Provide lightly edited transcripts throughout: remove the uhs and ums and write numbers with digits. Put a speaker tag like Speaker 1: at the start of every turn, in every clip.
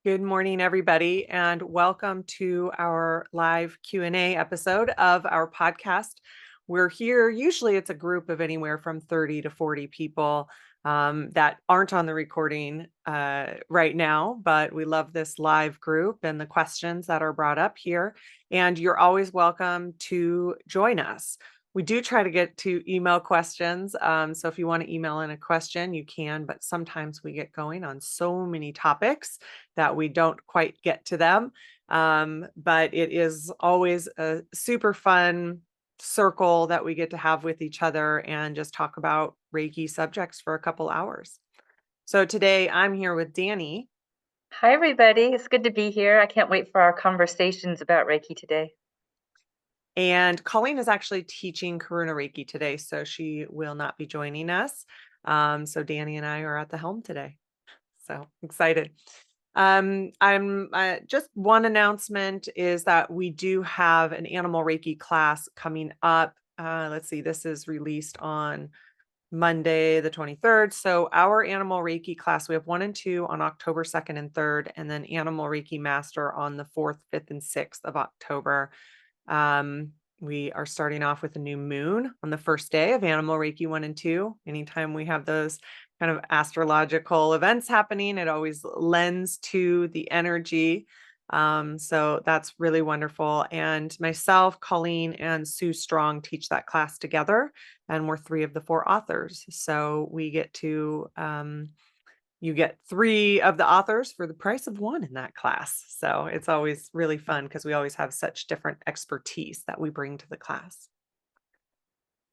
Speaker 1: Good morning, everybody, and welcome to our live Q&A episode of our podcast. We're here, usually it's a group of anywhere from 30 to 40 people that aren't on the recording right now, but we love this live group and the questions that are brought up here. And you're always welcome to join us. We do try to get to email questions. So if you want to email in a question, you can, but sometimes we get going on so many topics that we don't quite get to them. But it is always a super fun circle that we get to have with each other and just talk about Reiki subjects for a couple hours. So today I'm here with Danny,
Speaker 2: Hi, everybody. It's good to be here. I can't wait for our conversations about Reiki today.
Speaker 1: and Colleen is actually teaching Karuna Reiki today, so she will not be joining us. So Danny and I are at the helm today. So excited. I'm just one announcement is that we do have an animal Reiki class coming up. Let's see, this is released on Monday, the 23rd. So our animal Reiki class, we have 1 and 2 on October 2nd and 3rd, and then animal Reiki master on the 4th, 5th, and 6th of October. We are starting off with a new moon on the first day of animal Reiki 1 and 2. Anytime we have those kind of astrological events happening, it always lends to the energy. So that's really wonderful. And myself, Colleen, and Sue Strong teach that class together, and we're 3 of the 4 authors. So we get to you get 3 of the authors for the price of 1 in that class. So it's always really fun because we always have such different expertise that we bring to the class.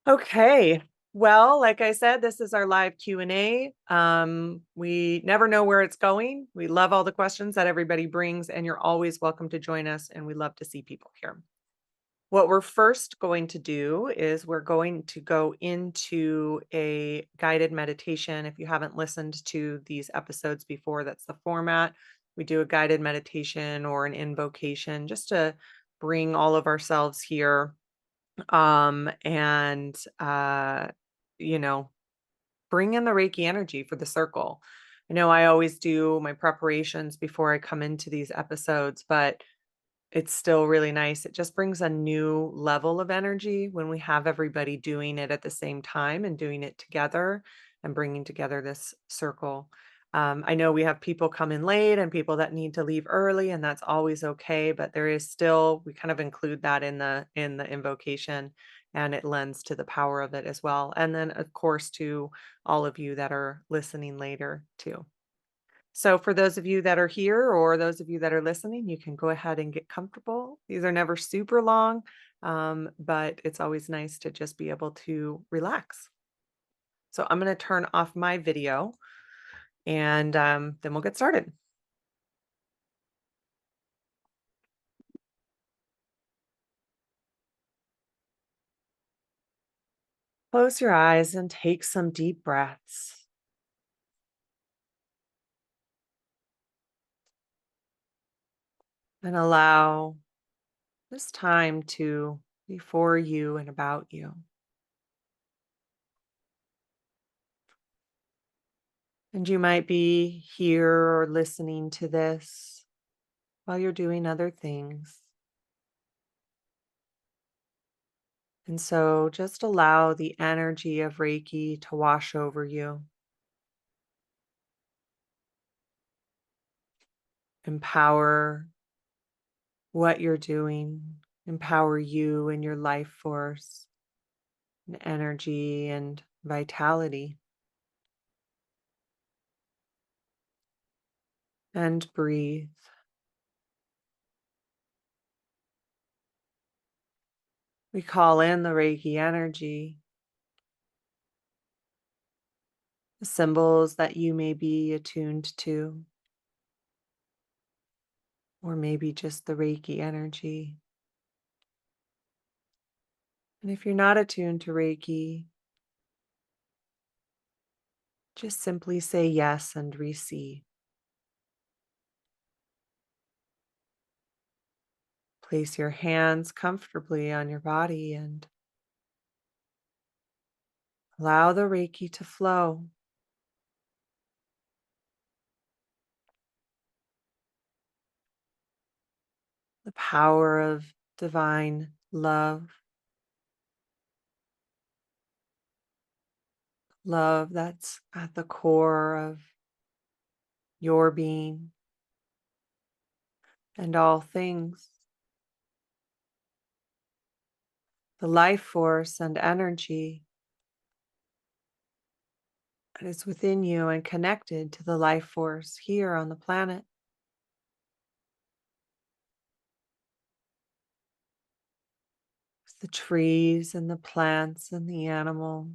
Speaker 1: Okay. Well, like I said, this is our live Q&A. We never know where it's going. We love all the questions that everybody brings, and you're always welcome to join us, and we love to see people here. What we're first going to do is we're going to go into a guided meditation. If you haven't listened to these episodes before, that's the format. We do a guided meditation or an invocation just to bring all of ourselves here and you know, bring in the Reiki energy for the circle. I know I always do my preparations before I come into these episodes, but it's still really nice. It just brings a new level of energy when we have everybody doing it at the same time and doing it together and bringing together this circle. I know we have people come in late and people that need to leave early, and that's always okay. But there is still we kind of include that in the invocation, and it lends to the power of it as well. And then, of course, to all of you that are listening later too. So for those of you that are here or those of you that are listening, you can go ahead and get comfortable. These are never super long, but it's always nice to just be able to relax. So I'm going to turn off my video and then we'll get started. Close your eyes and take some deep breaths and allow this time to be for you and about you. And you might be here or listening to this while you're doing other things. And so just allow the energy of Reiki to wash over you, empower what you're doing, empower you and your life force, and energy and vitality. And breathe. We call in the Reiki energy, the symbols that you may be attuned to, or maybe just the Reiki energy. And if you're not attuned to Reiki, just simply say yes and receive. Place your hands comfortably on your body and allow the Reiki to flow. the power of divine love, love that's at the core of your being and all things, the life force and energy that is within you and connected to the life force here on the planet. The trees and the plants and the animals,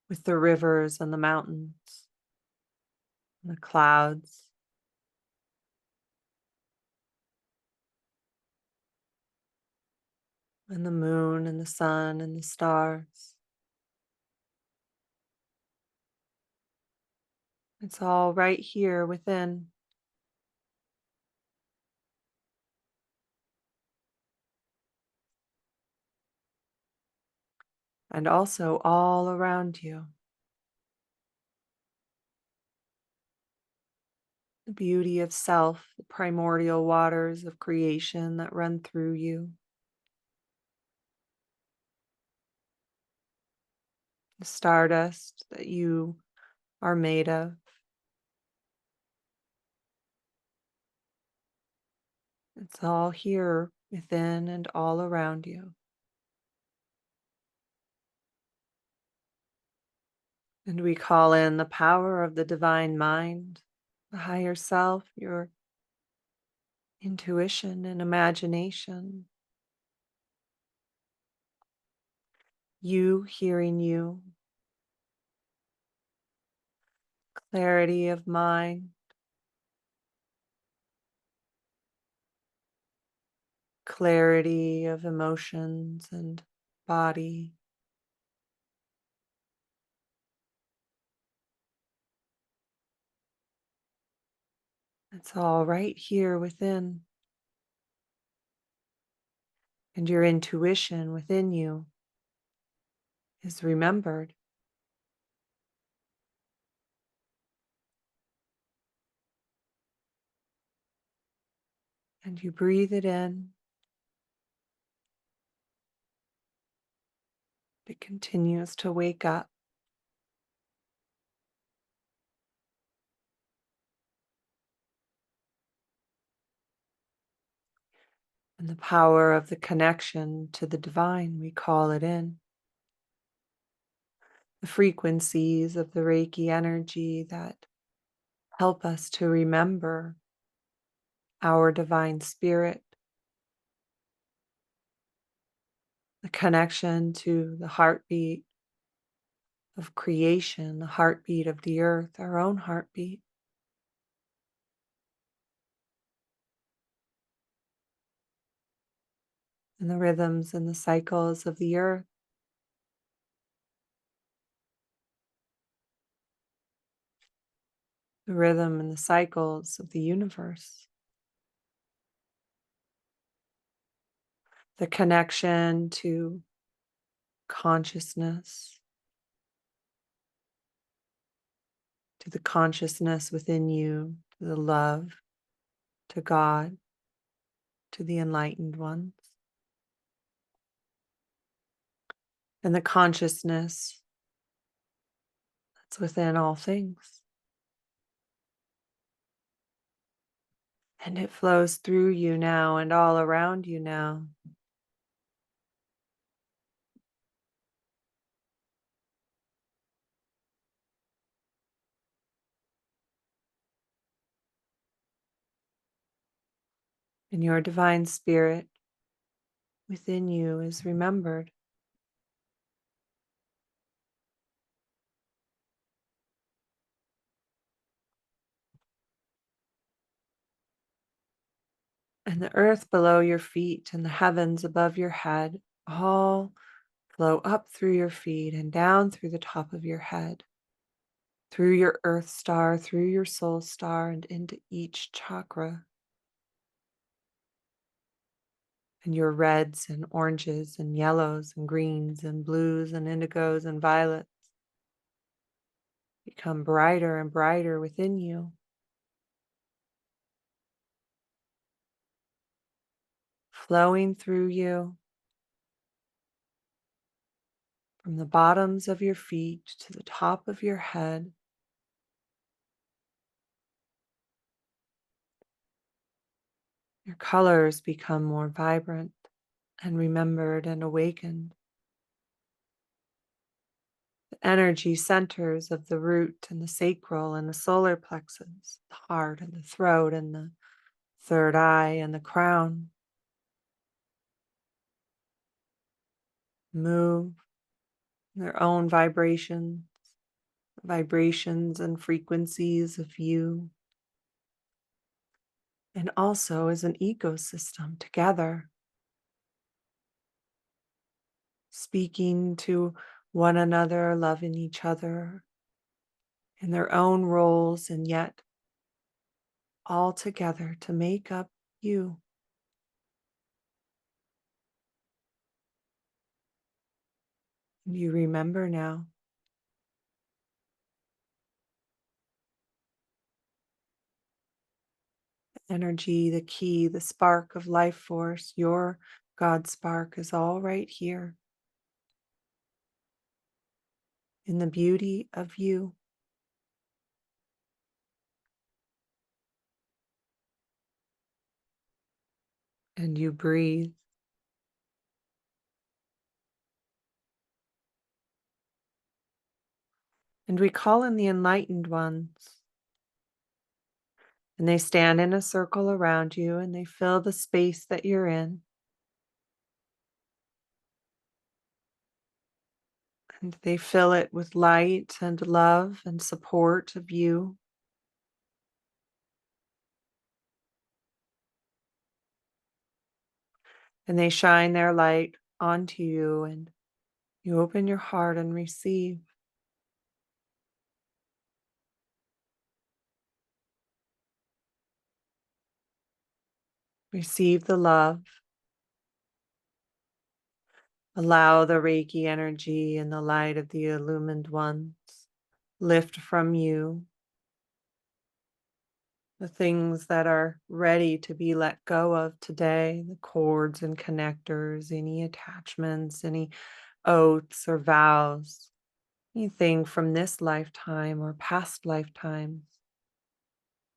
Speaker 1: with the rivers and the mountains and the clouds and the moon and the sun and the stars. It's all right here within. And also all around you. The beauty of self, the primordial waters of creation that run through you. The stardust that you are made of. It's all here within and all around you. And we call in the power of the divine mind, the higher self, your intuition and imagination, you hearing you, clarity of mind, clarity of emotions and body. It's all right here within. And your intuition within you is remembered. And you breathe it in. It continues to wake up. And the power of the connection to the divine, we call it in. The frequencies of the Reiki energy that help us to remember our divine spirit, the connection to the heartbeat of creation, the heartbeat of the earth, our own heartbeat. And the rhythms and the cycles of the earth, the rhythm and the cycles of the universe, the connection to consciousness, to the consciousness within you, to the love, to God, to the enlightened ones, and the consciousness that's within all things. And it flows through you now and all around you now. And your divine spirit within you is remembered. And the earth below your feet and the heavens above your head all flow up through your feet and down through the top of your head, through your earth star, through your soul star, and into each chakra. And your reds and oranges and yellows and greens and blues and indigos and violets become brighter and brighter within you. flowing through you from the bottoms of your feet to the top of your head. Your colors become more vibrant and remembered and awakened. The energy centers of the root and the sacral and the solar plexus, the heart and the throat and the third eye and the crown move their own vibrations and frequencies of you, and also as an ecosystem together, speaking to one another, loving each other in their own roles, and yet all together to make up you. And you remember now the energy, the key, the spark of life force, your God spark is all right here in the beauty of you. And you breathe. And we call in the enlightened ones. And they stand in a circle around you and they fill the space that you're in. And they fill it with light and love and support of you. And they shine their light onto you, and you open your heart and receive. Receive the love. Allow the Reiki energy and the light of the illumined ones lift from you the things that are ready to be let go of today, the cords and connectors, any attachments, any oaths or vows, anything from this lifetime or past lifetimes,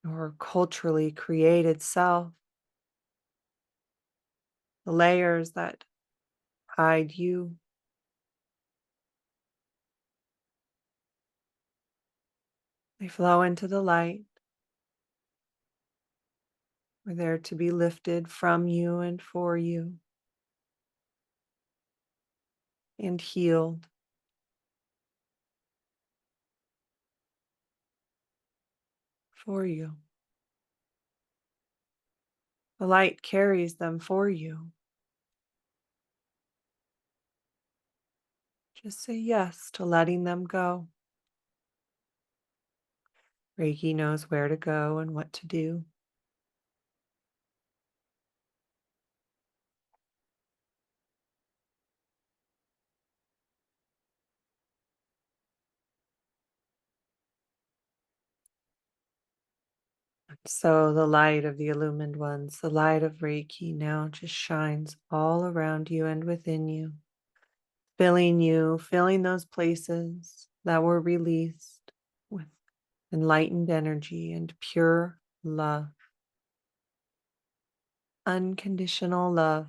Speaker 1: or culturally created self, the layers that hide you. They flow into the light. We're there to be lifted from you and for you and healed for you. The light carries them for you. Just say yes to letting them go. Reiki knows where to go and what to do. So the light of the illumined ones, the light of Reiki now just shines all around you and within you, filling you, filling those places that were released with enlightened energy and pure love, unconditional love.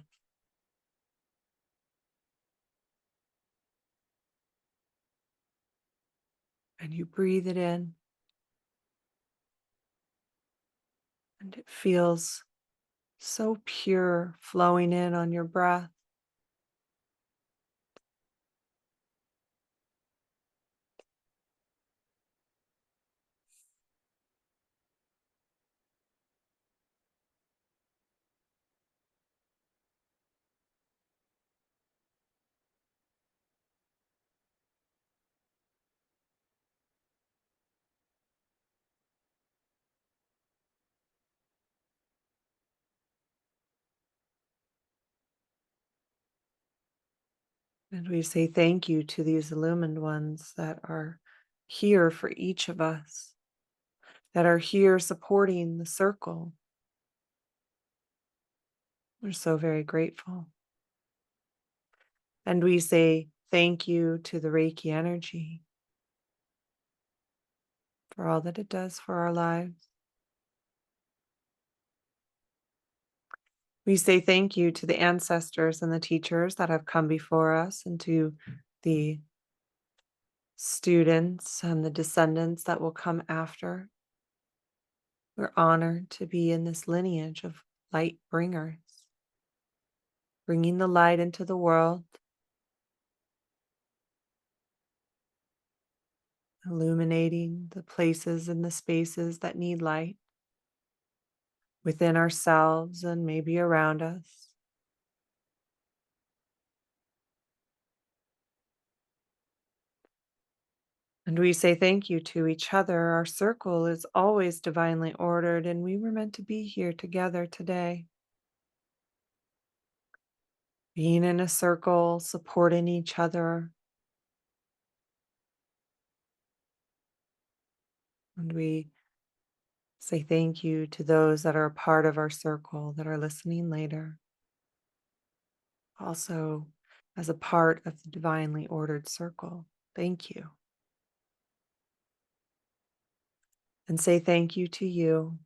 Speaker 1: And you breathe it in, and it feels so pure flowing in on your breath. And we say thank you to these illumined ones that are here for each of us, that are here supporting the circle, We're so very grateful. And we say thank you to the Reiki energy for all that it does for our lives. We say thank you to the ancestors and the teachers that have come before us, and to the students and the descendants that will come after. We're honored to be in this lineage of light bringers, bringing the light into the world, illuminating the places and the spaces that need light within ourselves and maybe around us. And we say thank you to each other. Our circle is always divinely ordered, and we were meant to be here together today, being in a circle, supporting each other. And we say thank you to those that are a part of our circle that are listening later, also as a part of the divinely ordered circle. Thank you. And say thank you to you.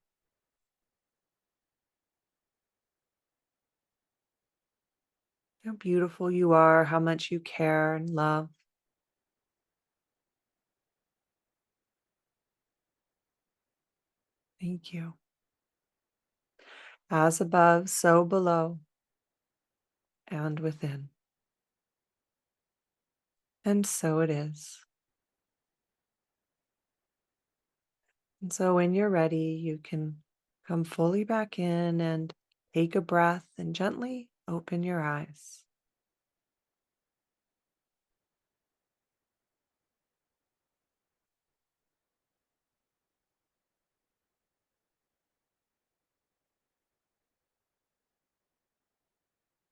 Speaker 1: How beautiful you are, how much you care and love. Thank you. As above, so below and within. And so it is. And so when you're ready, you can come fully back in and take a breath and gently open your eyes.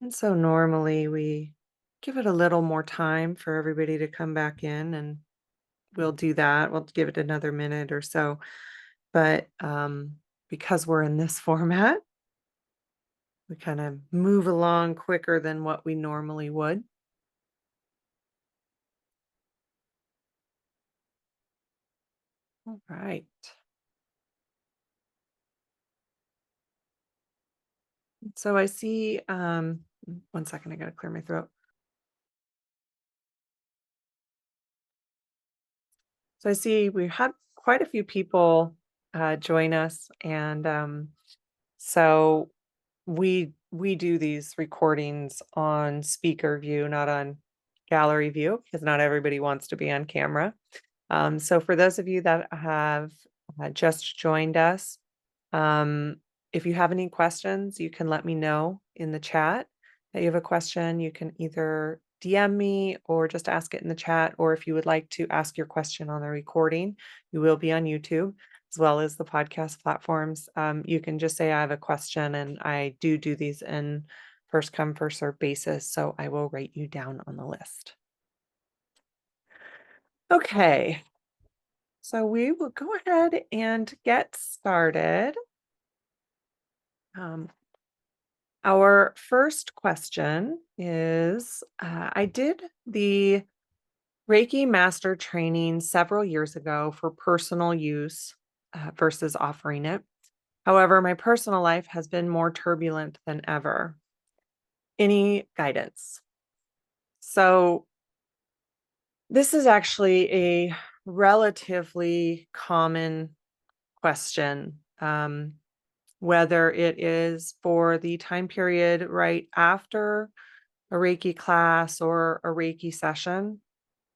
Speaker 1: And so normally we give it a little more time for everybody to come back in, and we'll do that. We'll give it another minute or so. But because we're in this format, we kind of move along quicker than what we normally would. All right. So I see, one second, I got to clear my throat. So I see we had quite a few people join us, and so we do these recordings on speaker view, not on gallery view, because not everybody wants to be on camera. So for those of you that have just joined us, um, if you have any questions, you can let me know in the chat that you have a question. You can either DM me or just ask it in the chat. Or if you would like to ask your question on the recording, you will be on YouTube as well as the podcast platforms. You can just say, I have a question, and I do these in first come, first serve basis. So I will write you down on the list. Okay. So we will go ahead and get started. Um, our first question is, I did the Reiki Master training several years ago for personal use versus offering it. However, my personal life has been more turbulent than ever. Any guidance? So, this is actually a relatively common question. Whether it is for the time period right after a Reiki class or a Reiki session.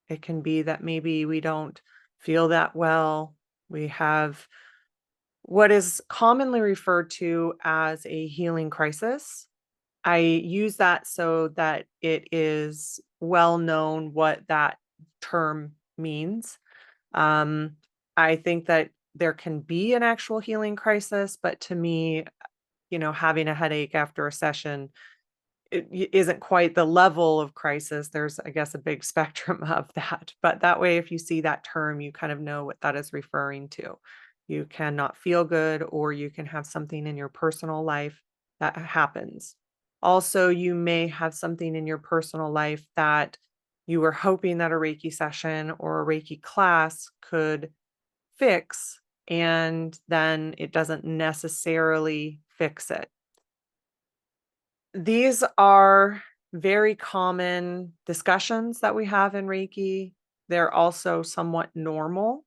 Speaker 1: It can be that maybe we don't feel that well. We have what is commonly referred to as a healing crisis. I use that so that it is well known what that term means. Um, I think that there can be an actual healing crisis, but to me, having a headache after a session, it isn't quite the level of crisis. There's, I guess, a big spectrum of that. But that way, if you see that term, you kind of know what that is referring to. You cannot feel good, or you can have something in your personal life that happens. Also, you may have something in your personal life that you were hoping that a Reiki session or a Reiki class could fix, and then it doesn't necessarily fix it. These are very common discussions that we have in Reiki. They're also somewhat normal.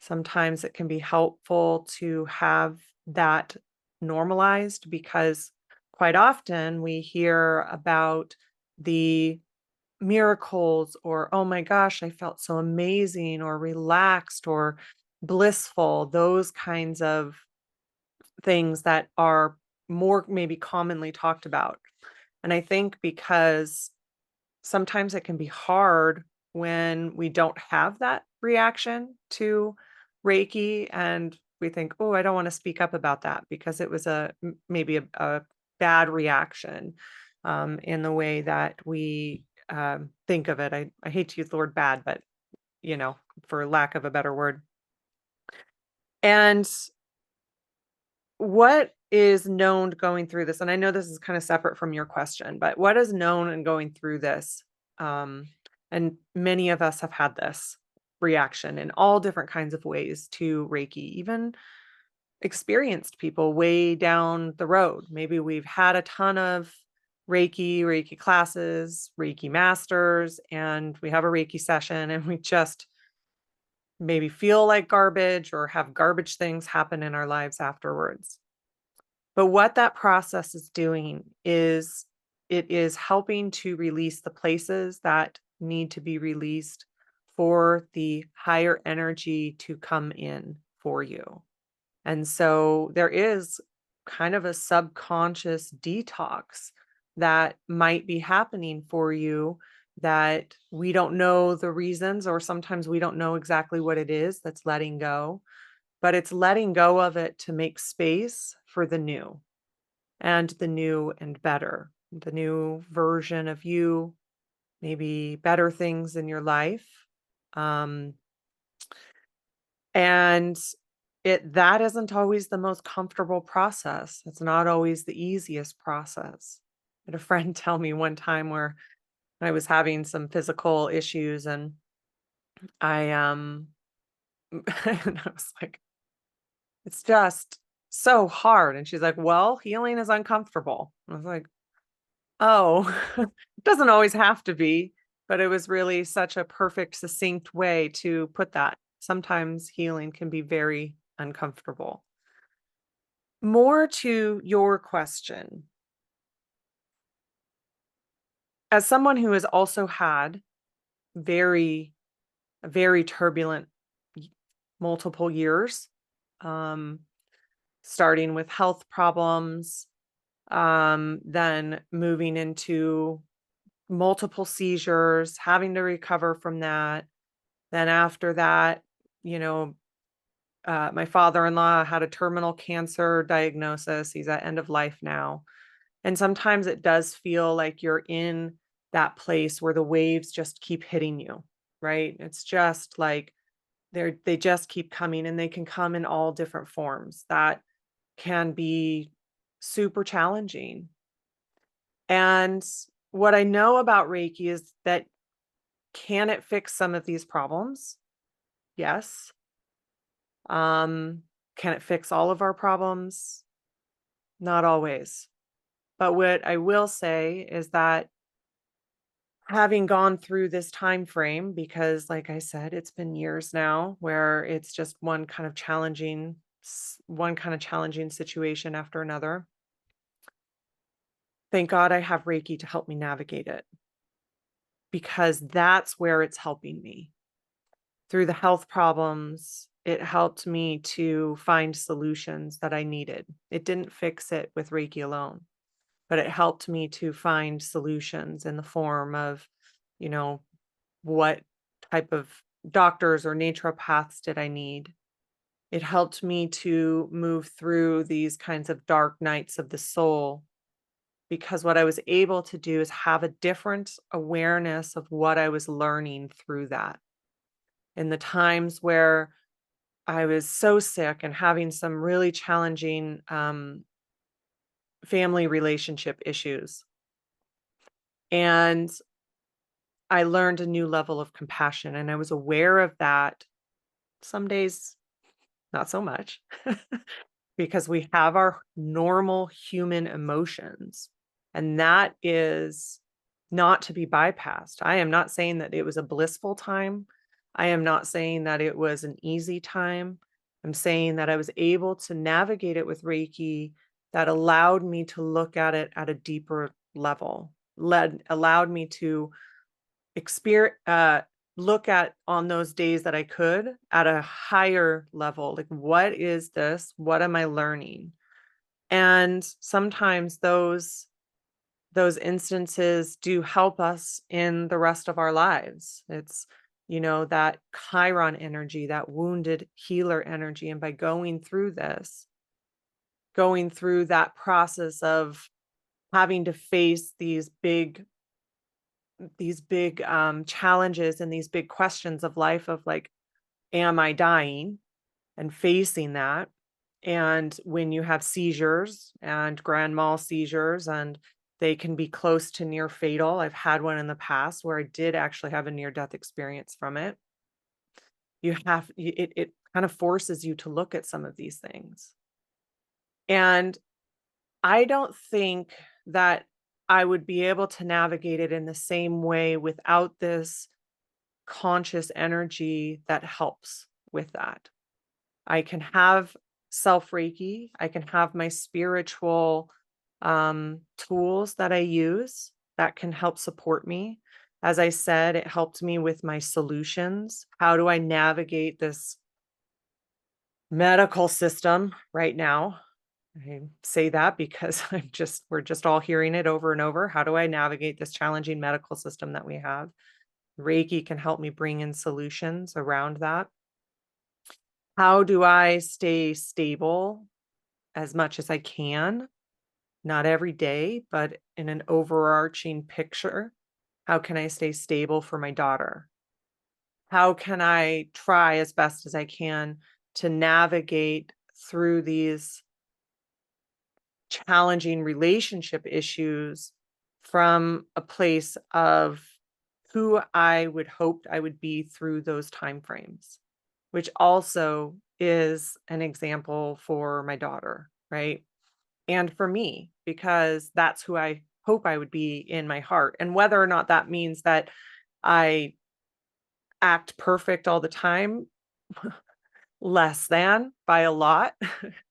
Speaker 1: Sometimes it can be helpful to have that normalized because quite often we hear about the miracles or, oh my gosh, I felt so amazing or relaxed or blissful, those kinds of things that are more maybe commonly talked about. And I think because sometimes it can be hard when we don't have that reaction to Reiki and we think, oh, I don't want to speak up about that because it was maybe a bad reaction in the way that we think of it. I hate to use the word bad, but you know, for lack of a better word. And what is known going through this, and I know this is kind of separate from your question, but what is known in going through this? Um, and many of us have had this reaction in all different kinds of ways to Reiki, even experienced people way down the road. Maybe we've had a ton of Reiki classes, Reiki masters, and we have a Reiki session and we just maybe feel like garbage or have garbage things happen in our lives afterwards. But what that process is doing is it is helping to release the places that need to be released for the higher energy to come in for you. And so there is kind of a subconscious detox that might be happening for you that we don't know the reasons, or sometimes we don't know exactly what it is that's letting go, but it's letting go of it to make space for the new and the new and better, the new version of you, maybe better things in your life. Um, and that isn't always the most comfortable process. It's not always the easiest process. I had a friend tell me one time where I was having some physical issues and I and I was like, it's just so hard. And she's like, well, healing is uncomfortable. I was like, oh, it doesn't always have to be, but it was really such a perfect, succinct way to put that. Sometimes healing can be very uncomfortable. More to your question, as someone who has also had very, very turbulent y- multiple years, um, starting with health problems, then moving into multiple seizures, having to recover from that. Then after that, you know, my father-in-law had a terminal cancer diagnosis. He's at end of life now. And sometimes it does feel like you're in that place where the waves just keep hitting you, right? It's just like they just keep coming and they can come in all different forms. That can be super challenging. And what I know about Reiki is that can it fix some of these problems? Yes. Can it fix all of our problems? Not always. But what I will say is that having gone through this time frame, because like I said, it's been years now where it's just one kind of challenging situation after another. Thank God I have Reiki to help me navigate it because that's where it's helping me. Through the health problems, it helped me to find solutions that I needed. It didn't fix it with Reiki alone, but it helped me to find solutions in the form of, you know, what type of doctors or naturopaths did I need? It helped me to move through these kinds of dark nights of the soul because what I was able to do is have a different awareness of what I was learning through that. In the times where I was so sick and having some really challenging family relationship issues. And I learned a new level of compassion, and I was aware of that. Some days, not so much, because we have our normal human emotions, and that is not to be bypassed. I am not saying that it was a blissful time. I am not saying that it was an easy time. I'm saying that I was able to navigate it with Reiki that allowed me to look at it at a deeper level, allowed me to look at on those days that I could at a higher level, like, what is this? What am I learning? And sometimes those instances do help us in the rest of our lives. It's, that Chiron energy, that wounded healer energy. And by going through that process of having to face these big challenges and these big questions of life of like, am I dying? And facing that. And when you have seizures and grand mal seizures, and they can be close to near fatal. I've had one in the past where I did actually have a near death experience from it. It kind of forces you to look at some of these things. And I don't think that I would be able to navigate it in the same way without this conscious energy that helps with that. I can have self Reiki. I can have my spiritual tools that I use that can help support me. As I said, it helped me with my solutions. How do I navigate this medical system right now? I say that because we're just all hearing it over and over. How do I navigate this challenging medical system that we have? Reiki can help me bring in solutions around that. How do I stay stable as much as I can? Not every day, but in an overarching picture. How can I stay stable for my daughter? How can I try as best as I can to navigate through these challenging relationship issues from a place of who I would hoped I would be through those time frames, which also is an example for my daughter, right? And for me, because that's who I hope I would be in my heart. And whether or not that means that I act perfect all the time, less than by a lot.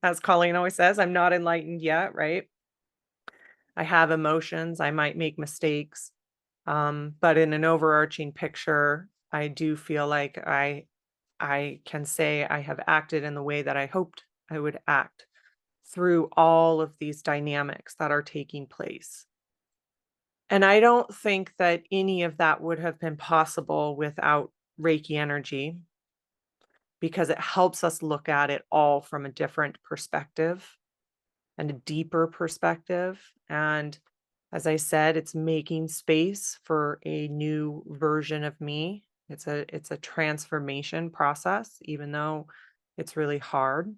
Speaker 1: As Colleen always says, I'm not enlightened yet, right? I have emotions, I might make mistakes. But in an overarching picture, I do feel like I can say I have acted in the way that I hoped I would act through all of these dynamics that are taking place. And I don't think that any of that would have been possible without Reiki energy because it helps us look at it all from a different perspective and a deeper perspective. And as I said, it's making space for a new version of me. It's a transformation process, even though it's really hard.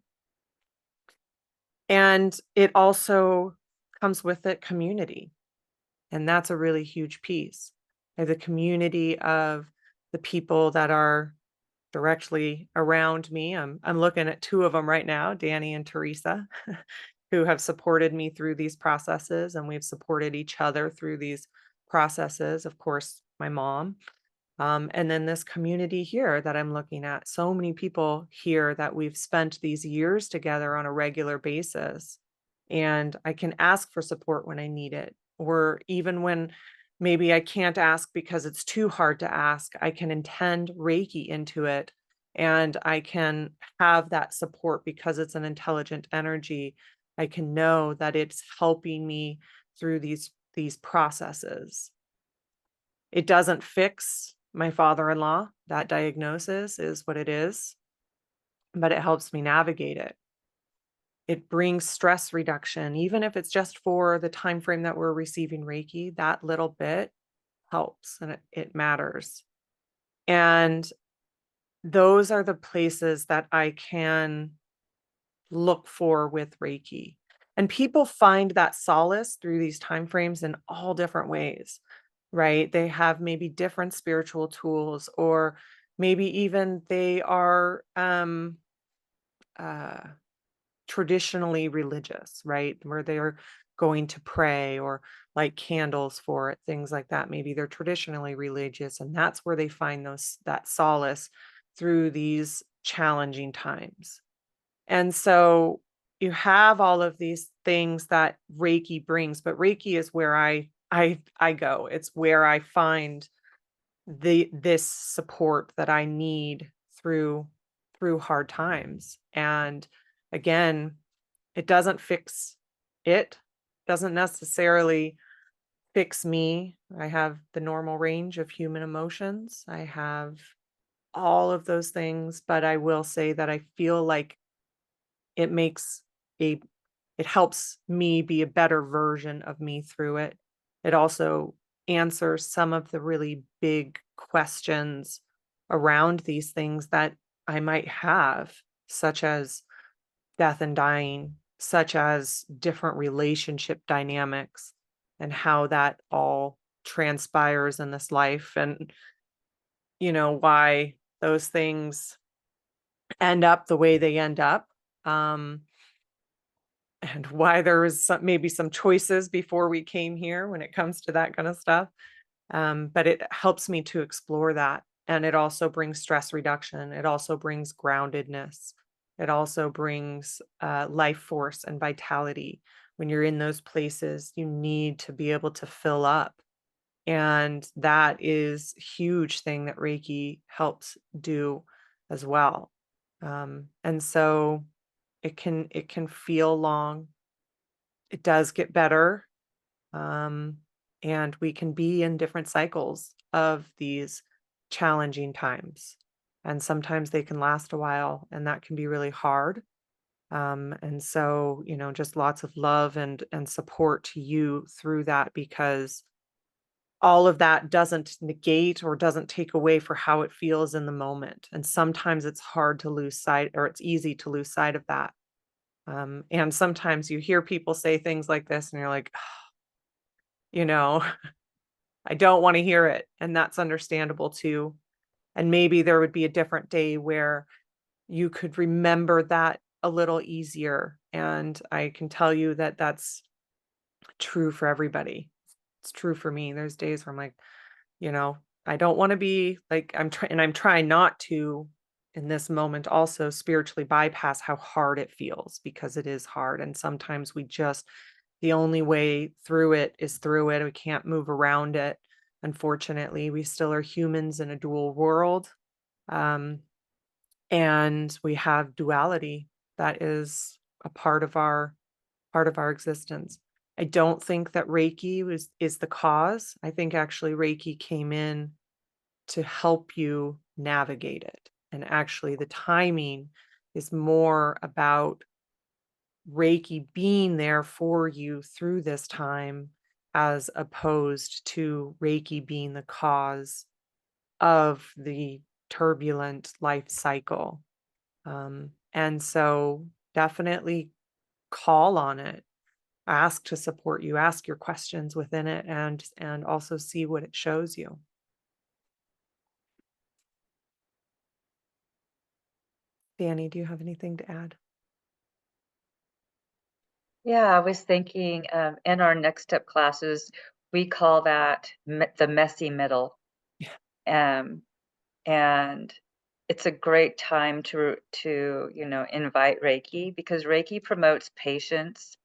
Speaker 1: And it also comes with it community. And that's a really huge piece. The community of the people that are directly around me. I'm looking at two of them right now, Danny and Teresa, who have supported me through these processes, and we've supported each other through these processes. Of course, my mom. And then this community here that I'm looking at, so many people here that we've spent these years together on a regular basis. And I can ask for support when I need it, or even when maybe I can't ask because it's too hard to ask, I can intend Reiki into it and I can have that support because it's an intelligent energy. I can know that it's helping me through these processes. It doesn't fix my father-in-law. That diagnosis is what it is, but it helps me navigate it. It brings stress reduction, even if it's just for the time frame that we're receiving Reiki, that little bit helps and it matters. And those are the places that I can look for with Reiki. And people find that solace through these time frames in all different ways, right? They have maybe different spiritual tools, or maybe even they are uh traditionally religious, right? Where they're going to pray or light candles for it, things like that. Maybe they're traditionally religious, and that's where they find that solace through these challenging times. And so you have all of these things that Reiki brings, but Reiki is where I go. It's where I find this support that I need through hard times. And again, it doesn't fix it, doesn't necessarily fix me. I have the normal range of human emotions. I have all of those things, but I will say that I feel like it makes a it helps me be a better version of me through it. It also answers some of the really big questions around these things that I might have, such as death and dying, such as different relationship dynamics and how that all transpires in this life, and why those things end up the way they end up. Um, and why there was maybe some choices before we came here when it comes to that kind of stuff. But it helps me to explore that. And it also brings stress reduction. It also brings groundedness. It also brings life force and vitality. When you're in those places, you need to be able to fill up. And that is a huge thing that Reiki helps do as well. And so it can feel long. It does get better. Um, and we can be in different cycles of these challenging times. And sometimes they can last a while, and that can be really hard. And so, just lots of love and support to you through that, because all of that doesn't negate or doesn't take away for how it feels in the moment. And sometimes it's hard to lose sight, or it's easy to lose sight of that. And sometimes you hear people say things like this and you're like, you know, I don't want to hear it. And that's understandable too. And maybe there would be a different day where you could remember that a little easier. And I can tell you that that's true for everybody. It's true for me. There's days where I'm like, you know, I don't want to be like, I'm trying not to in this moment also spiritually bypass how hard it feels, because it is hard. And sometimes the only way through it is through it. We can't move around it. Unfortunately, we still are humans in a dual world. Um, and we have duality that is a part of our existence. I don't think that Reiki is the cause. I think actually Reiki came in to help you navigate it. And actually the timing is more about Reiki being there for you through this time, as opposed to Reiki being the cause of the turbulent life cycle. And so definitely call on it. Ask to support you, ask your questions within it, and also see what it shows you. Danny, do you have anything to add?
Speaker 2: Yeah, I was thinking in our next step classes, we call that the messy middle.
Speaker 1: Yeah.
Speaker 2: Um, and it's a great time to invite Reiki, because Reiki promotes patience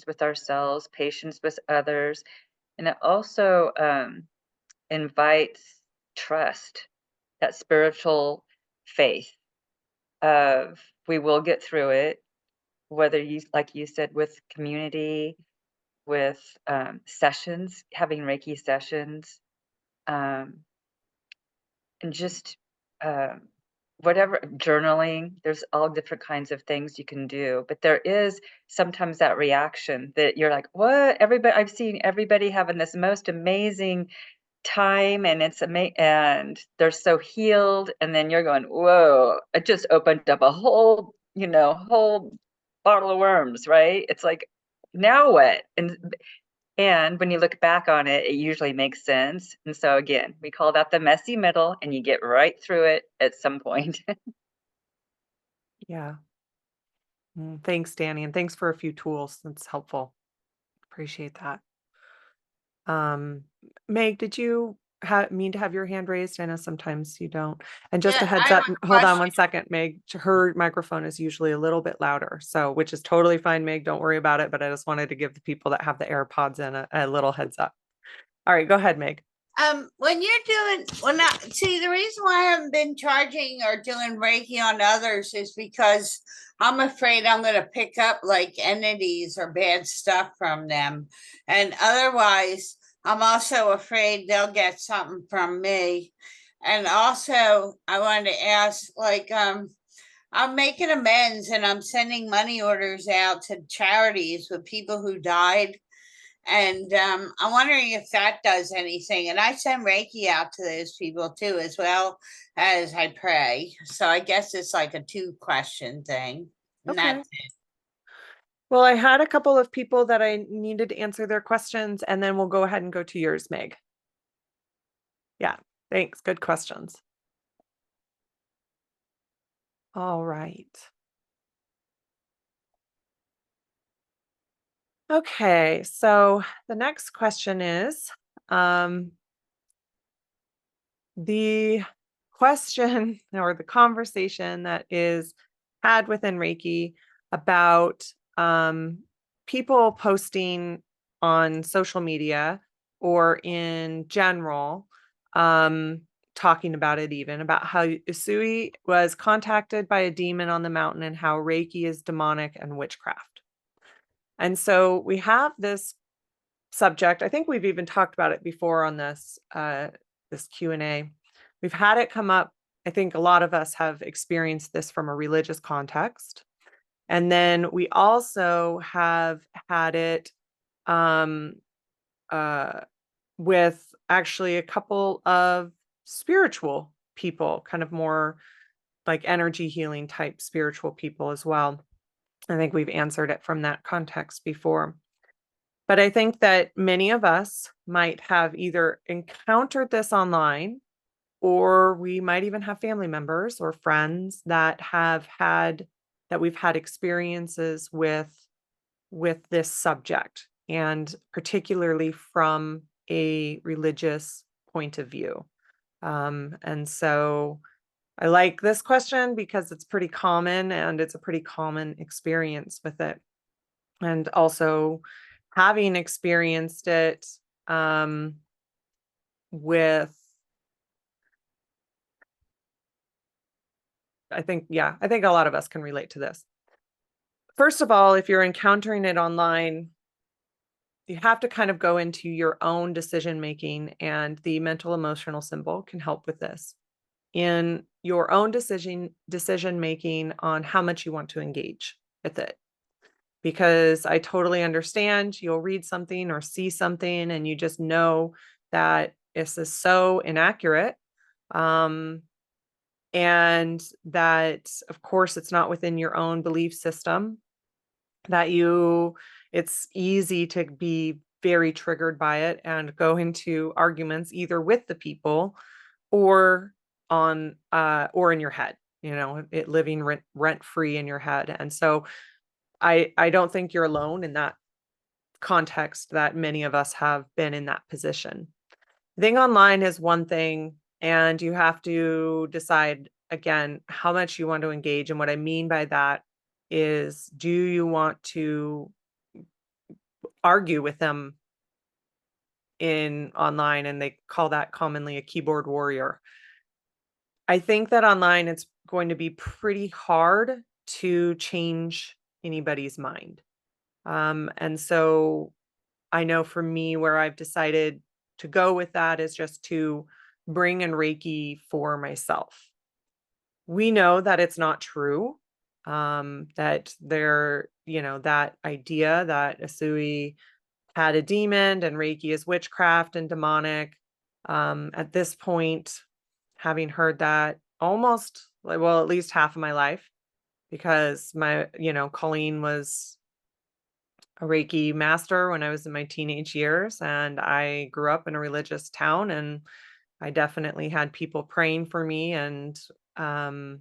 Speaker 2: with ourselves, patience with others, and it also invites trust, that spiritual faith of we will get through it, whether you, like you said, with community, with sessions, having Reiki sessions, um, and just um, whatever, journaling. There's all different kinds of things you can do, but there is sometimes that reaction that you're like, "What?" Everybody, I've seen everybody having this most amazing time, and it's and they're so healed, and then you're going, "Whoa!" It just opened up a whole bottle of worms, right? It's like, Now what? And when you look back on it, it usually makes sense. And so again, we call that the messy middle, and you get right through it at some point.
Speaker 1: Yeah. Thanks, Danny, and thanks for a few tools. That's helpful. Appreciate that. Um, Meg, did you mean to have your hand raised? I know sometimes you don't. And just
Speaker 3: Yeah,
Speaker 1: a heads
Speaker 3: I have
Speaker 1: up,
Speaker 3: a
Speaker 1: hold on
Speaker 3: question.
Speaker 1: one second, Meg. Her microphone is usually a little bit louder, so which is totally fine, Meg. Don't worry about it. But I just wanted to give the people that have the AirPods in a little heads up. All right, go ahead, Meg.
Speaker 3: When you're doing, when I see the reason why I haven't been charging or doing Reiki on others is because I'm afraid I'm going to pick up like entities or bad stuff from them. And otherwise, I'm also afraid they'll get something from me. And also, I wanted to ask, like, I'm making amends and I'm sending money orders out to charities with people who died. And I'm wondering if that does anything. And I send Reiki out to those people too, as well as I pray. So I guess it's like a two-question thing. And
Speaker 1: Okay.
Speaker 3: that's it.
Speaker 1: Well, I had a couple of people that I needed to answer their questions, and then we'll go ahead and go to yours, Meg. Yeah, thanks. Good questions. All right. Okay, so the next question is, the question or the conversation that is had within Reiki about people posting on social media or in general, talking about it, even about how Usui was contacted by a demon on the mountain and how Reiki is demonic and witchcraft. And so we have this subject. I think we've even talked about it before on this Q&A. We've had it come up. I think a lot of us have experienced this from a religious context. And then we also have had it um, uh, with actually a couple of spiritual people, kind of more like energy healing type spiritual people as well. I think we've answered it from that context before. But I think that many of us might have either encountered this online, or we might even have family members or friends that we've had experiences with this subject, and particularly from a religious point of view. And so I like this question because it's pretty common and it's a pretty common experience with it. And also having experienced it um, with, I think a lot of us can relate to this. First of all, if you're encountering it online, you have to kind of go into your own decision making, and the mental emotional symbol can help with this in your own decision making on how much you want to engage with it. Because I totally understand, you'll read something or see something and you just know that this is so inaccurate. Um, and that, of course, it's not within your own belief system, that it's easy to be very triggered by it and go into arguments either with the people or or in your head, it living rent free in your head. And so I don't think you're alone in that context, that many of us have been in that position. I think online is one thing, and you have to decide again how much you want to engage. And what I mean by that is, do you want to argue with them in online? And they call that commonly a keyboard warrior. I think that online it's going to be pretty hard to change anybody's mind. And so I know for me, where I've decided to go with that is just to bring in Reiki for myself. We know that it's not true. That that idea that Asui had a demon and Reiki is witchcraft and demonic. At this point, having heard that almost, well, at least half of my life, because Colleen was a Reiki master when I was in my teenage years, and I grew up in a religious town, and I definitely had people praying for me, and um,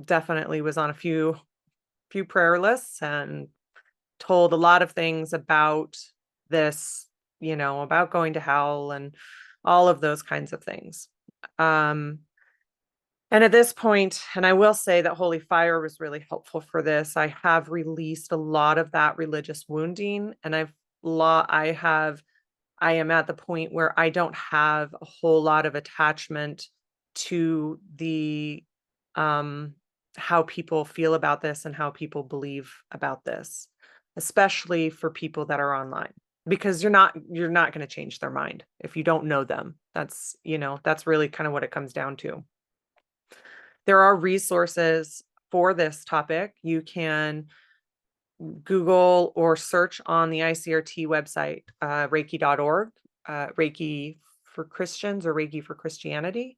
Speaker 1: definitely was on a few prayer lists, and told a lot of things about this, about going to hell and all of those kinds of things. Um, and at this point, and I will say that Holy Fire was really helpful for this. I have released a lot of that religious wounding, and I am at the point where I don't have a whole lot of attachment to the um how people feel about this and how people believe about this, especially for people that are online, because you're not going to change their mind if you don't know them. That's really kind of what it comes down to. There are resources for this topic. You can Google or search on the ICRT website, reiki.org, Reiki for Christians or Reiki for Christianity.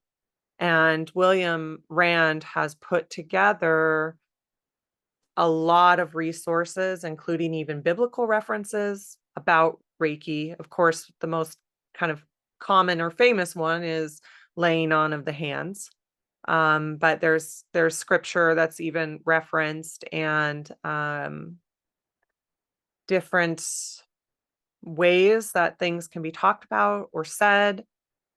Speaker 1: And William Rand has put together a lot of resources, including even biblical references about Reiki. Of course, the most kind of common or famous one is laying on of the hands. But there's scripture that's even referenced, and different ways that things can be talked about or said.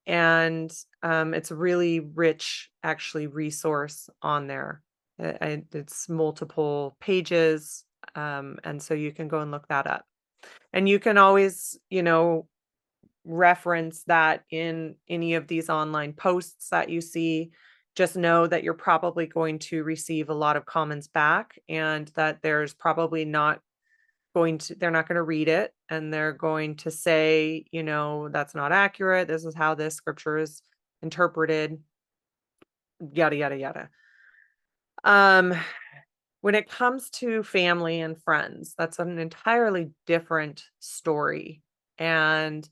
Speaker 1: And it's a really rich, actually, resource on there. It's multiple pages. And so you can go and look that up. And you can always, reference that in any of these online posts that you see. Just know that you're probably going to receive a lot of comments back, and that they're not going to read it, and they're going to say, that's not accurate. This is how this scripture is interpreted, yada, yada, yada. Um, when it comes to family and friends, that's an entirely different story. And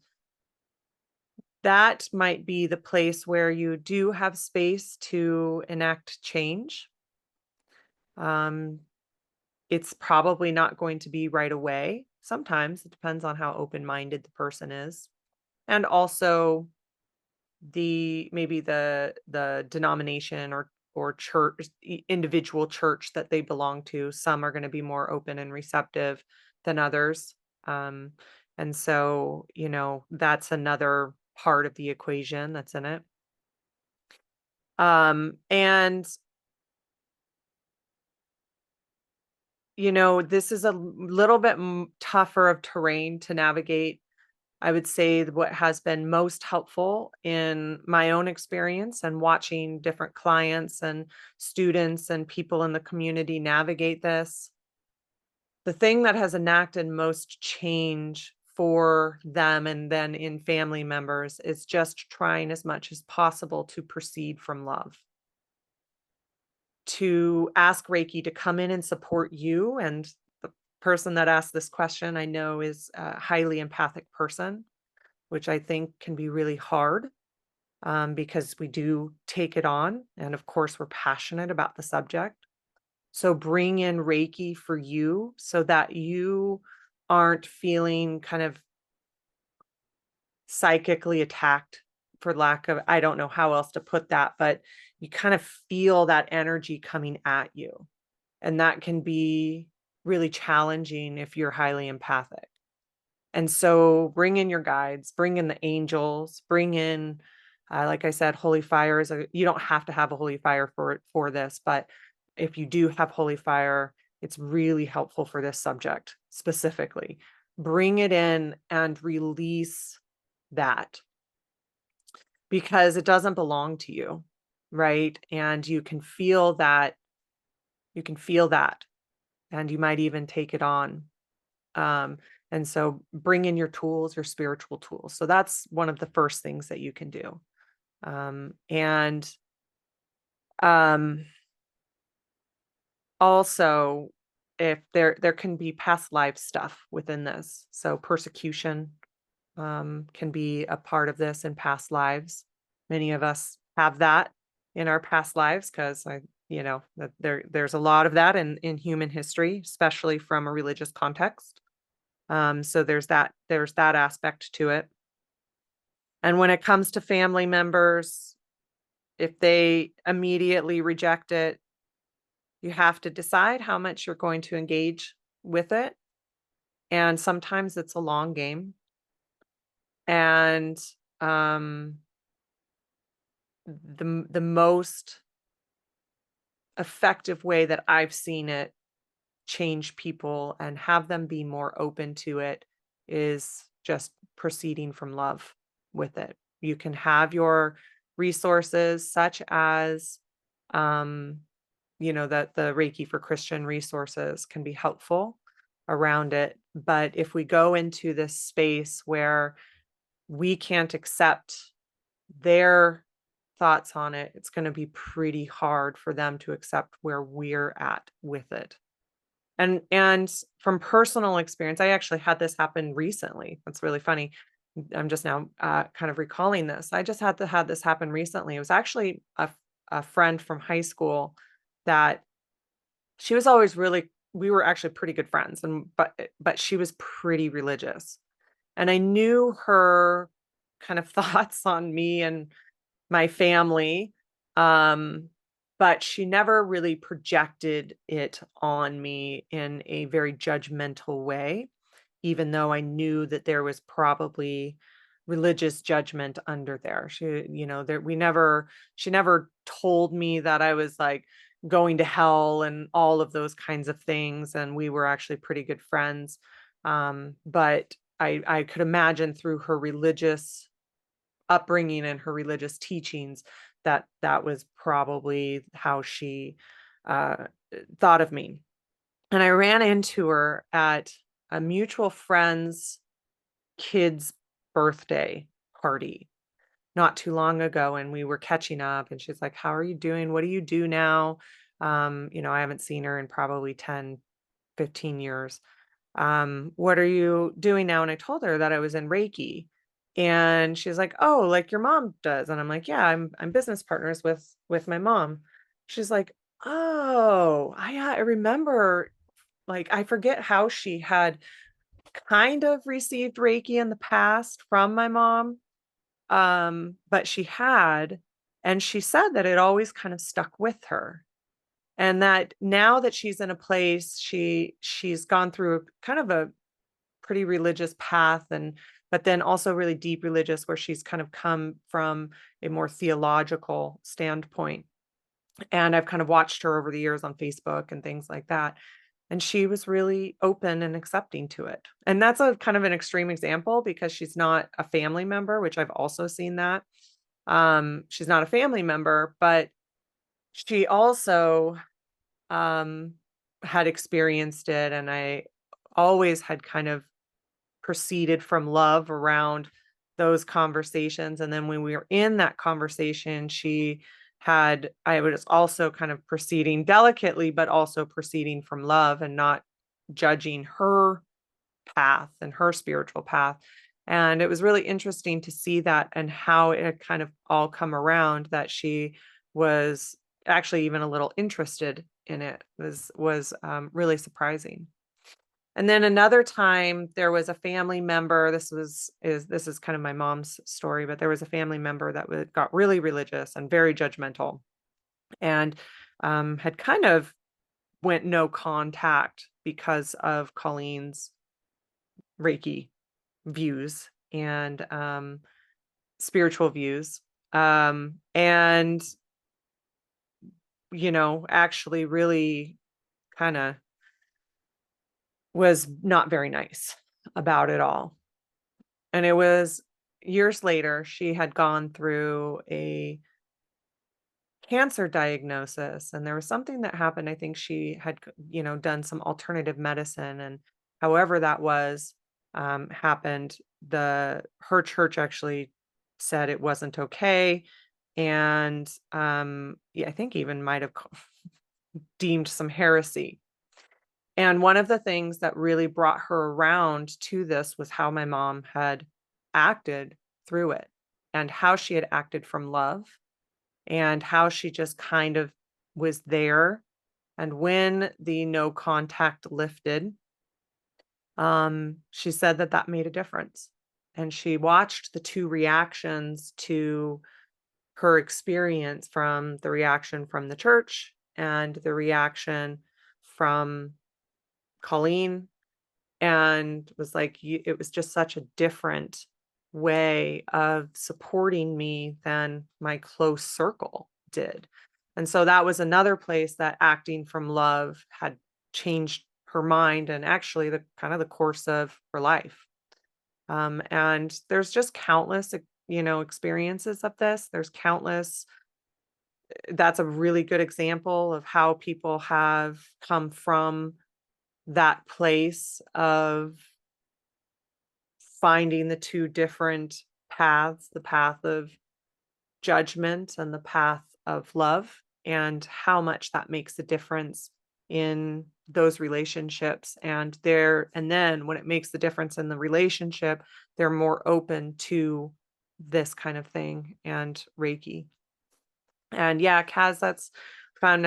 Speaker 1: that might be the place where you do have space to enact change. Um, it's probably not going to be right away. Sometimes it depends on how open-minded the person is. And also maybe the denomination or church, individual church that they belong to. Some are going to be more open and receptive than others. Um, and so, that's another part of the equation that's in it. And this is a little bit tougher of terrain to navigate. I would say what has been most helpful in my own experience and watching different clients and students and people in the community navigate this, the thing that has enacted most change for them and then in family members is just trying as much as possible to proceed from love. To ask Reiki to come in and support you. And the person that asked this question, I know, is a highly empathic person, which I think can be really hard, because we do take it on. And of course, we're passionate about the subject. So bring in Reiki for you so that you aren't feeling kind of psychically attacked, for lack of, I don't know how else to put that, but you kind of feel that energy coming at you. And that can be really challenging if you're highly empathic. And so bring in your guides, bring in the angels, bring in, like I said, holy fire you don't have to have a holy fire for this, but if you do have holy fire, it's really helpful for this subject specifically. Bring it in and release that, because it doesn't belong to you, right? And you can feel that, and you might even take it on. Um, and so bring in your tools, your spiritual tools. So that's one of the first things that you can do. And also, if there can be past life stuff within this. So persecution can be a part of this in past lives. Many of us have that in our past lives, because that there's a lot of that in human history, especially from a religious context. So there's that aspect to it. And when it comes to family members, if they immediately reject it, you have to decide how much you're going to engage with it. And sometimes it's a long game. And the most effective way that I've seen it change people and have them be more open to it is just proceeding from love with it. You can have your resources such as um that the Reiki for Christian resources can be helpful around it, but if we go into this space where we can't accept their thoughts on it, it's going to be pretty hard for them to accept where we're at with it. And from personal experience, I actually had this happen recently. That's really funny. I'm just now kind of recalling this. I just had this happen recently. It was actually a friend from high school that she was always really, we were actually pretty good friends, and but she was pretty religious. And I knew her kind of thoughts on me and my family, um, but she never really projected it on me in a very judgmental way, even though I knew that there was probably religious judgment under there. She never told me that I was like going to hell and all of those kinds of things. And we were actually pretty good friends. But I could imagine through her religious upbringing and her religious teachings that that was probably how she uh, thought of me. And I ran into her at a mutual friend's kid's birthday party not too long ago, and we were catching up, and she's like, how are you doing? What do you do now? I haven't seen her in probably 10, 15 years. What are you doing now? And I told her that I was in Reiki. And she's like, oh, like your mom does. And I'm like, yeah, I'm business partners with my mom. She's like, oh, I remember, like, I forget how she had kind of received Reiki in the past from my mom. But she had, and she said that it always kind of stuck with her. And that now that she's in a place, she's gone through kind of a pretty religious path, and but then also really deep religious, where she's kind of come from a more theological standpoint. And I've kind of watched her over the years on Facebook and things like that. And she was really open and accepting to it. And that's a kind of an extreme example because she's not a family member, which I've also seen that. She's not a family member, but she also um had experienced it, and I always had kind of proceeded from love around those conversations. And then when we were in that conversation, I was also kind of proceeding delicately, but also proceeding from love and not judging her path and her spiritual path. And it was really interesting to see that and how it had kind of all come around, that she was actually even a little interested in it. Was really surprising. And then another time there was a family member, this is kind of my mom's story, but there was a family member that got really religious and very judgmental, and had kind of went no contact because of Colleen's Reiki views and spiritual views. And actually really kind of was not very nice about it all. And it was years later, she had gone through a cancer diagnosis, and there was something that happened. I think she had, done some alternative medicine, and however that was happened, her church actually said it wasn't okay. And yeah, I think even might have deemed some heresy. And one of the things that really brought her around to this was how my mom had acted through it, and how she had acted from love, and how she just kind of was there. And when the no contact lifted, she said that that made a difference. And she watched the two reactions to her experience, from the reaction from the church and the reaction from Colleen, and was like, it was just such a different way of supporting me than my close circle did. And so that was another place that acting from love had changed her mind, and actually the kind of the course of her life. And there's just countless, experiences of this. There's countless. That's a really good example of how people have come from that place of finding the two different paths, the path of judgment and the path of love, and how much that makes a difference in those relationships. And then when it makes the difference in the relationship, they're more open to this kind of thing and Reiki. And yeah, Kaz, that's find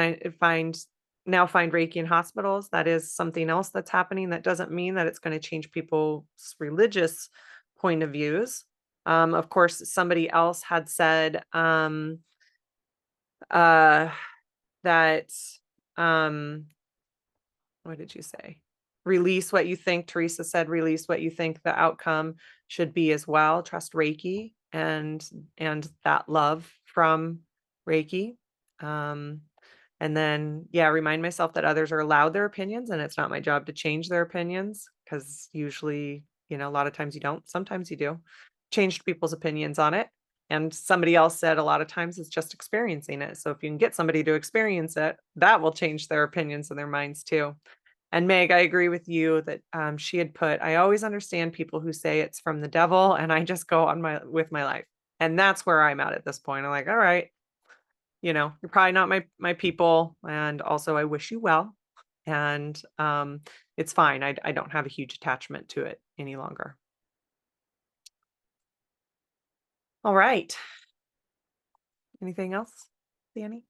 Speaker 1: Reiki in hospitals. That is something else that's happening. That doesn't mean that it's going to change people's religious point of views. Of course, somebody else had said uh, that, what did you say? Release what you think. Teresa said, release what you think the outcome should be as well. Trust Reiki and that love from Reiki. And then, yeah, remind myself that others are allowed their opinions, and it's not my job to change their opinions, because usually, a lot of times you don't. Sometimes you do. Changed people's opinions on it. And somebody else said a lot of times it's just experiencing it. So if you can get somebody to experience it, that will change their opinions and their minds too. And Meg, I agree with you that she had put, I always understand people who say it's from the devil, and I just go on with my life. And that's where I'm at this point. I'm like, all right, you're probably not my people. And also I wish you well. And it's fine. I don't have a huge attachment to it any longer. All right. Anything else, Danny?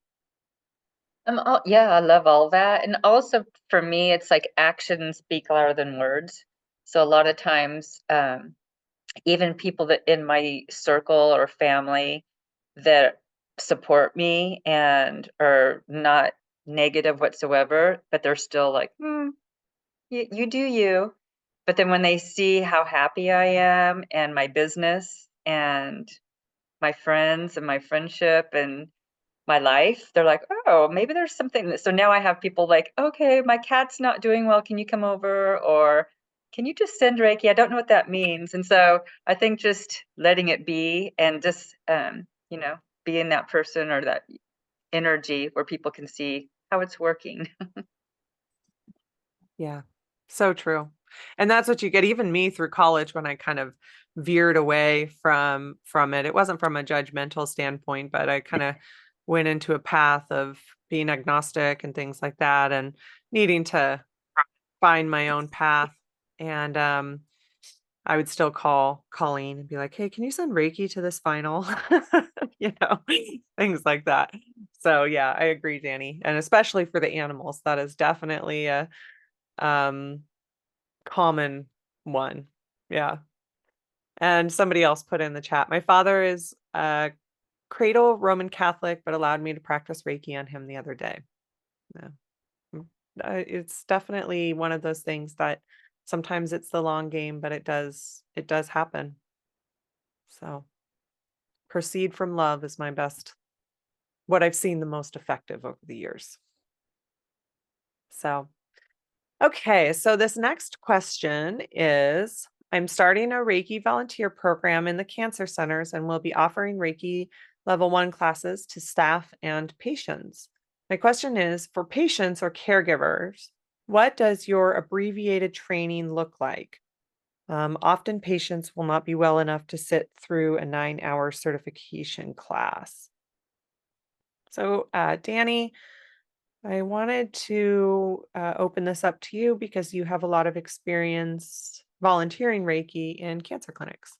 Speaker 2: Yeah, I love all that. And also for me, it's like actions speak louder than words. So a lot of times, even people that in my circle or family that support me and are not negative whatsoever, but they're still like, you do you. But then when they see how happy I am and my business and my friends and my friendship and my life, they're like, oh, maybe there's something that, so now I have people like, okay, my cat's not doing well, can you come over? Or can you just send Reiki? I don't know what that means. And so I think just letting it be and just being that person or that energy where people can see how it's working.
Speaker 1: Yeah, so true. And that's what you get. Even me through college, when I kind of veered away from it, it wasn't from a judgmental standpoint, but I kind of went into a path of being agnostic and things like that, and needing to find my own path. And I would still call Colleen and be like, hey, can you send Reiki to this final? Things like that. So yeah, I agree, Danny. And especially for the animals, that is definitely a common one. Yeah. And somebody else put in the chat, my father is a cradle Roman Catholic, but allowed me to practice Reiki on him the other day. Yeah. It's definitely one of those things that sometimes it's the long game, but it does happen. So proceed from love is my best, what I've seen the most effective over the years. So, okay. So this next question is, I'm starting a Reiki volunteer program in the cancer centers and will be offering Reiki level 1 classes to staff and patients. My question is, for patients or caregivers, what does your abbreviated training look like? Often patients will not be well enough to sit through a 9-hour certification class. So, Danny, I wanted to open this up to you because you have a lot of experience volunteering Reiki in cancer clinics.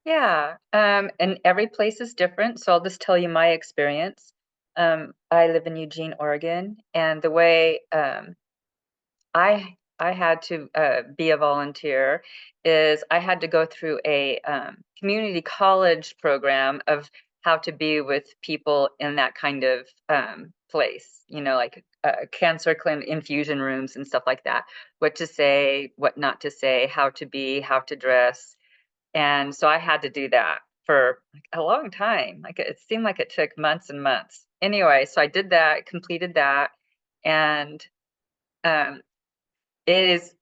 Speaker 2: Yeah, and every place is different, so I'll just tell you my experience. I live in Eugene, Oregon, and the way I I had to be a volunteer is I had to go through a community college program of how to be with people in that kind of place, you know, like cancer clinic infusion rooms and stuff like that. What to say, what not to say, how to be, how to dress. And so I had to do that for like a long time. Like it seemed like it took months and months. Anyway, so I did that, completed that, and um, it is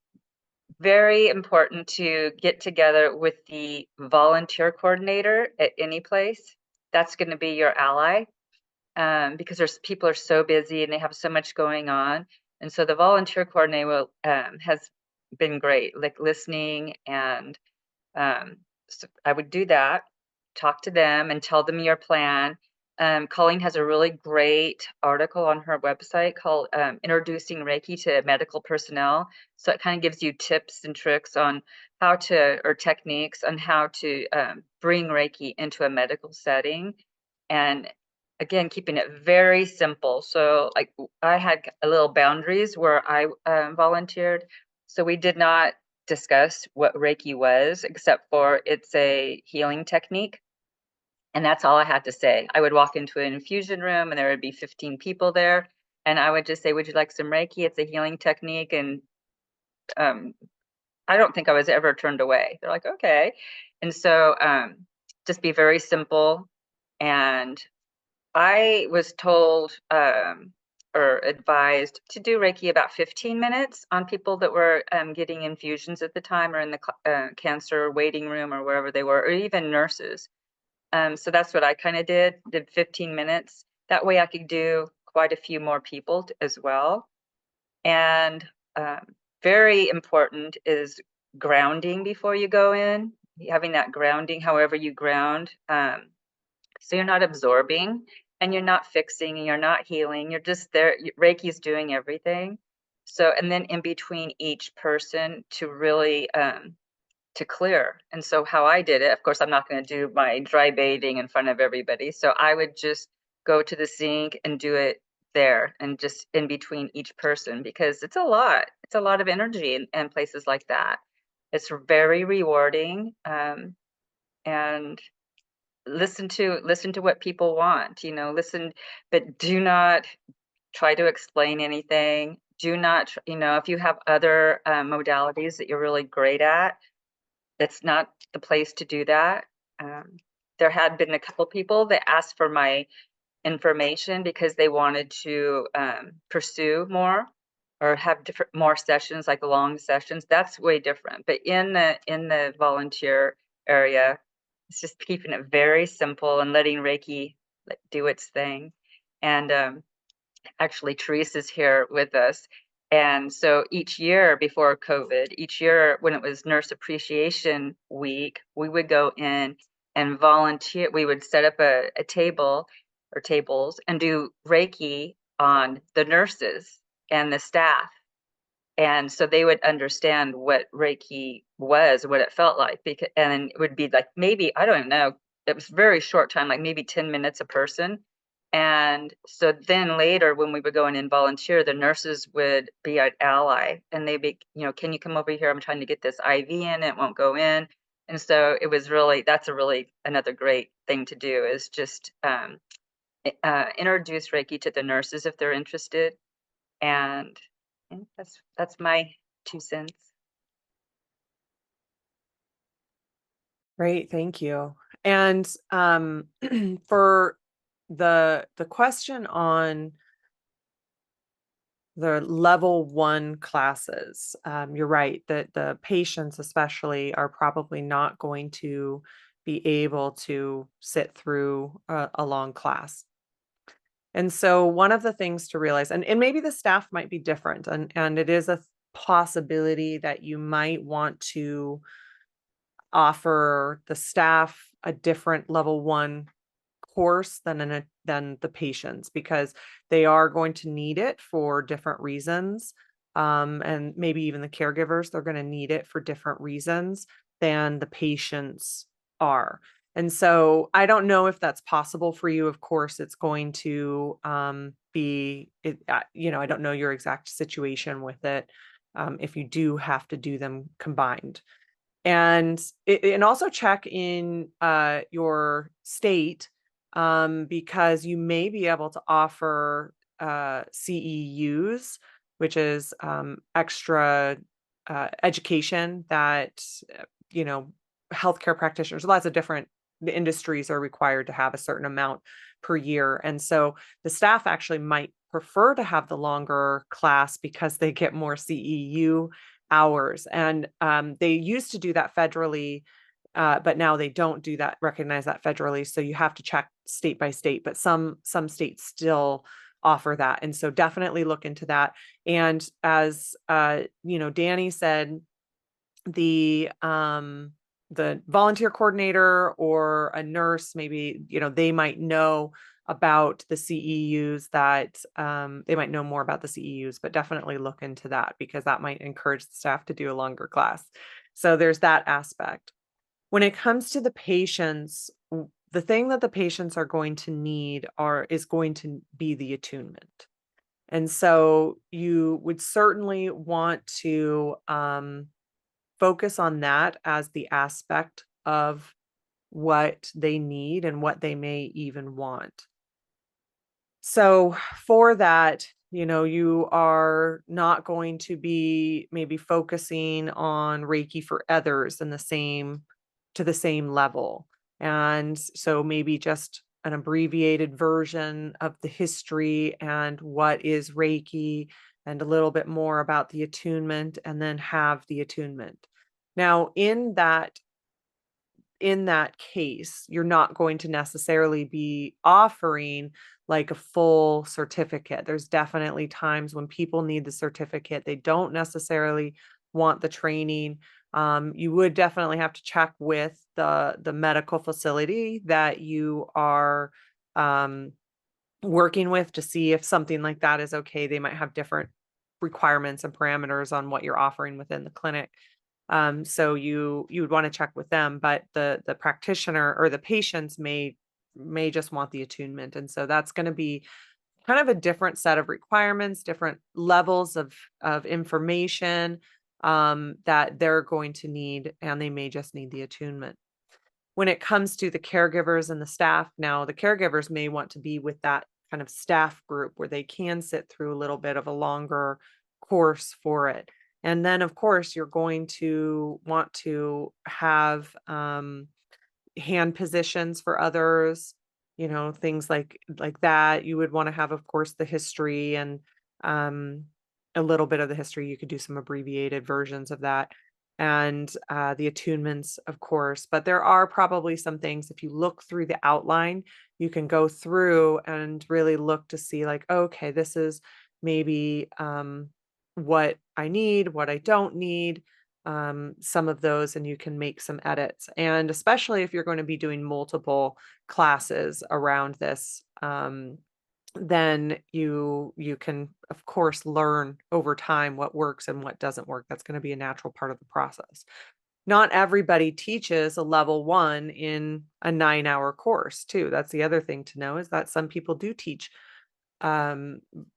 Speaker 2: very important to get together with the volunteer coordinator at any place. That's going to be your ally, because there's people are so busy and they have so much going on. And so the volunteer coordinator has been great, like listening. And so I would do that, talk to them and tell them your plan. Colleen has a really great article on her website called Introducing Reiki to Medical Personnel. So it kind of gives you tips and tricks on how to, or techniques on how to bring Reiki into a medical setting. And again, keeping it very simple. So like I had a little boundaries where I volunteered. So we did not discuss what Reiki was, except for it's a healing technique. And that's all I had to say. I would walk into an infusion room and there would be 15 people there. And I would just say, would you like some Reiki? It's a healing technique. And I don't think I was ever turned away. They're like, okay. And so just be very simple. And I was told or advised to do Reiki about 15 minutes on people that were getting infusions at the time or in the cancer waiting room or wherever they were, or even nurses. So that's what I kind of did 15 minutes. That way I could do quite a few more people as well. And very important is grounding before you go in, having that grounding, however you ground. So you're not absorbing and you're not fixing and you're not healing. You're just there. Reiki's doing everything. So, and then in between each person to really to clear. And so how I did it, of course, I'm not going to do my dry bathing in front of everybody. So I would just go to the sink and do it there and just in between each person, because it's a lot. It's a lot of energy in places like that. It's very rewarding. And listen to what people want, you know, listen, but do not try to explain anything. Do not, you know, if you have other modalities that you're really great at, that's not the place to do that. There had been a couple people that asked for my information because they wanted to pursue more or have more sessions, like long sessions. That's way different. But in the volunteer area, it's just keeping it very simple and letting Reiki do its thing. And actually, Teresa's here with us. And so each year before COVID, each year when it was Nurse Appreciation Week, we would go in and volunteer. We would set up a table or tables and do Reiki on the nurses and the staff. And so they would understand what Reiki was, what it felt like. And it would be like, maybe, I don't know, it was very short time, like maybe 10 minutes a person. And so then later when we would go in and volunteer, the nurses would be an ally and they'd be, you know, can you come over here? I'm trying to get this IV in, it won't go in. And so it was really, that's a really another great thing to do, is just introduce Reiki to the nurses if they're interested. And that's my 2 cents.
Speaker 1: Great, thank you. And for the question on the level 1 classes, you're right that the patients especially are probably not going to be able to sit through a long class. And so one of the things to realize, and maybe the staff might be different, and it is a possibility that you might want to offer the staff a different level 1 course than the patients, because they are going to need it for different reasons. And maybe even the caregivers, they're going to need it for different reasons than the patients are. And so I don't know if that's possible for you. Of course, it's going to be, you know, I don't know your exact situation with it. if you do have to do them combined. And also check in your state, because you may be able to offer CEUs, which is extra education that you know healthcare practitioners, lots of different industries are required to have a certain amount per year. And so the staff actually might prefer to have the longer class because they get more CEU hours. And they used to do that federally, but now they don't recognize that federally. So you have to check state by state, but some states still offer that. And so definitely look into that. And as Danny said, the volunteer coordinator or a nurse, maybe, they might know about the CEUs that they might know more about the CEUs, but definitely look into that because that might encourage the staff to do a longer class. So there's that aspect. When it comes to the patients, the thing that the patients are going to need is going to be the attunement. And so you would certainly want to focus on that as the aspect of what they need and what they may even want. So for that, you are not going to be maybe focusing on Reiki for others to the same level. And so maybe just an abbreviated version of the history and what is Reiki and a little bit more about the attunement, and then have the attunement. Now, in that case, you're not going to necessarily be offering like a full certificate. There's definitely times when people need the certificate. They don't necessarily want the training. You would definitely have to check with the medical facility that you are working with to see if something like that is okay. They might have different requirements and parameters on what you're offering within the clinic. So you would want to check with them, but the practitioner or the patients may just want the attunement. And so that's going to be kind of a different set of requirements, different levels of information that they're going to need, and they may just need the attunement. When it comes to the caregivers and the staff, now the caregivers may want to be with that kind of staff group where they can sit through a little bit of a longer course for it. And then, of course, you're going to want to have hand positions for others, things like that. You would want to have, of course, the history and a little bit of the history. You could do some abbreviated versions of that, and the attunements, of course. But there are probably some things, if you look through the outline, you can go through and really look to see like, okay, this is maybe what I need, what I don't need, some of those, and you can make some edits. And especially if you're going to be doing multiple classes around this, then you can, of course, learn over time what works and what doesn't work. That's going to be a natural part of the process. Not everybody teaches a level 1 in a 9-hour course, too. That's the other thing to know, is that some people do teach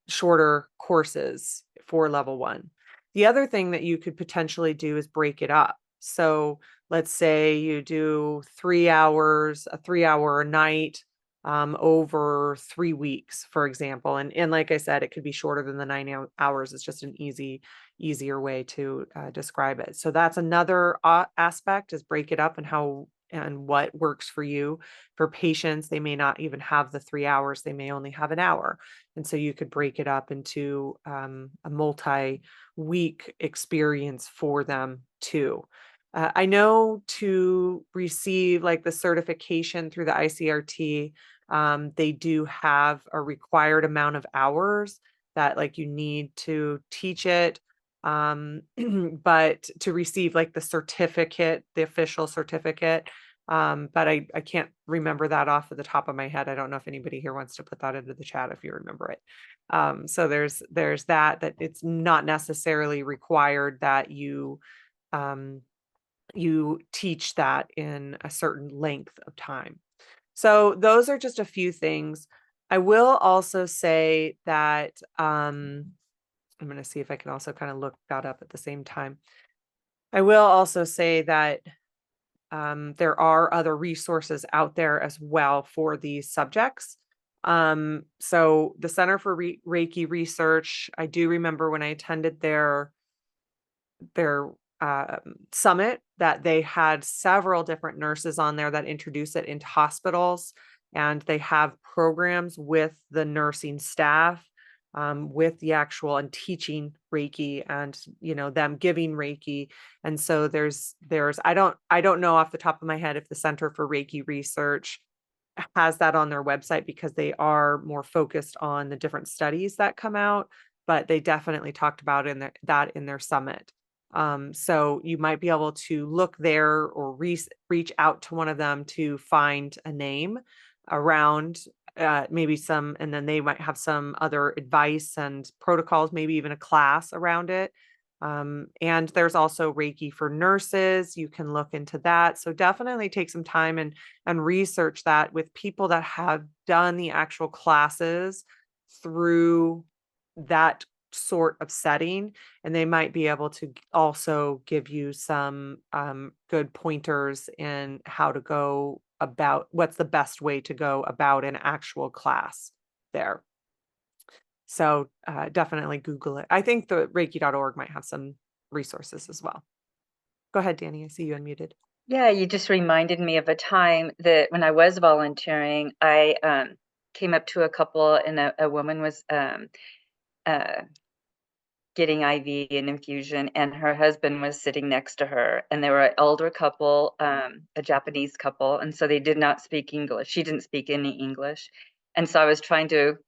Speaker 1: shorter courses for level 1. The other thing that you could potentially do is break it up. So let's say you do 3 hours, a 3-hour a night, over 3 weeks, for example. And like I said, it could be shorter than the 9 hours. It's just an easier way to describe it. So that's another aspect, is break it up, and how and what works for you. For patients, they may not even have the 3 hours. They may only have an hour. And so you could break it up into a multi-week experience for them too. I know to receive like the certification through the ICRT, they do have a required amount of hours that like you need to teach it. But to receive like the certificate, the official certificate, but I can't remember that off of the top of my head. I don't know if anybody here wants to put that into the chat if you remember it. So there's that it's not necessarily required that you teach that in a certain length of time. So those are just a few things. I will also say that I'm going to see if I can also kind of look that up at the same time. I will also say that there are other resources out there as well for these subjects. So the Center for Reiki Research, I do remember when I attended their summit that they had several different nurses on there that introduce it into hospitals, and they have programs with the nursing staff, with the actual and teaching Reiki, and them giving Reiki. And so there's I don't know off the top of my head if the Center for Reiki Research has that on their website, because they are more focused on the different studies that come out, but they definitely talked about that in their summit. So you might be able to look there or reach out to one of them to find a name around maybe some, and then they might have some other advice and protocols, maybe even a class around it. And there's also Reiki for nurses. You can look into that. So definitely take some time and research that with people that have done the actual classes through that sort of setting, and they might be able to also give you some good pointers in how to go about what's the best way to go about an actual class there. So definitely Google it. I think the Reiki.org might have some resources as well. Go ahead, Danny. I see you unmuted.
Speaker 2: Yeah, you just reminded me of a time that when I was volunteering, I came up to a couple, and a woman was getting IV and infusion, and her husband was sitting next to her, and they were an elder couple, a Japanese couple, and so they did not speak English. She didn't speak any English, and so I was trying to,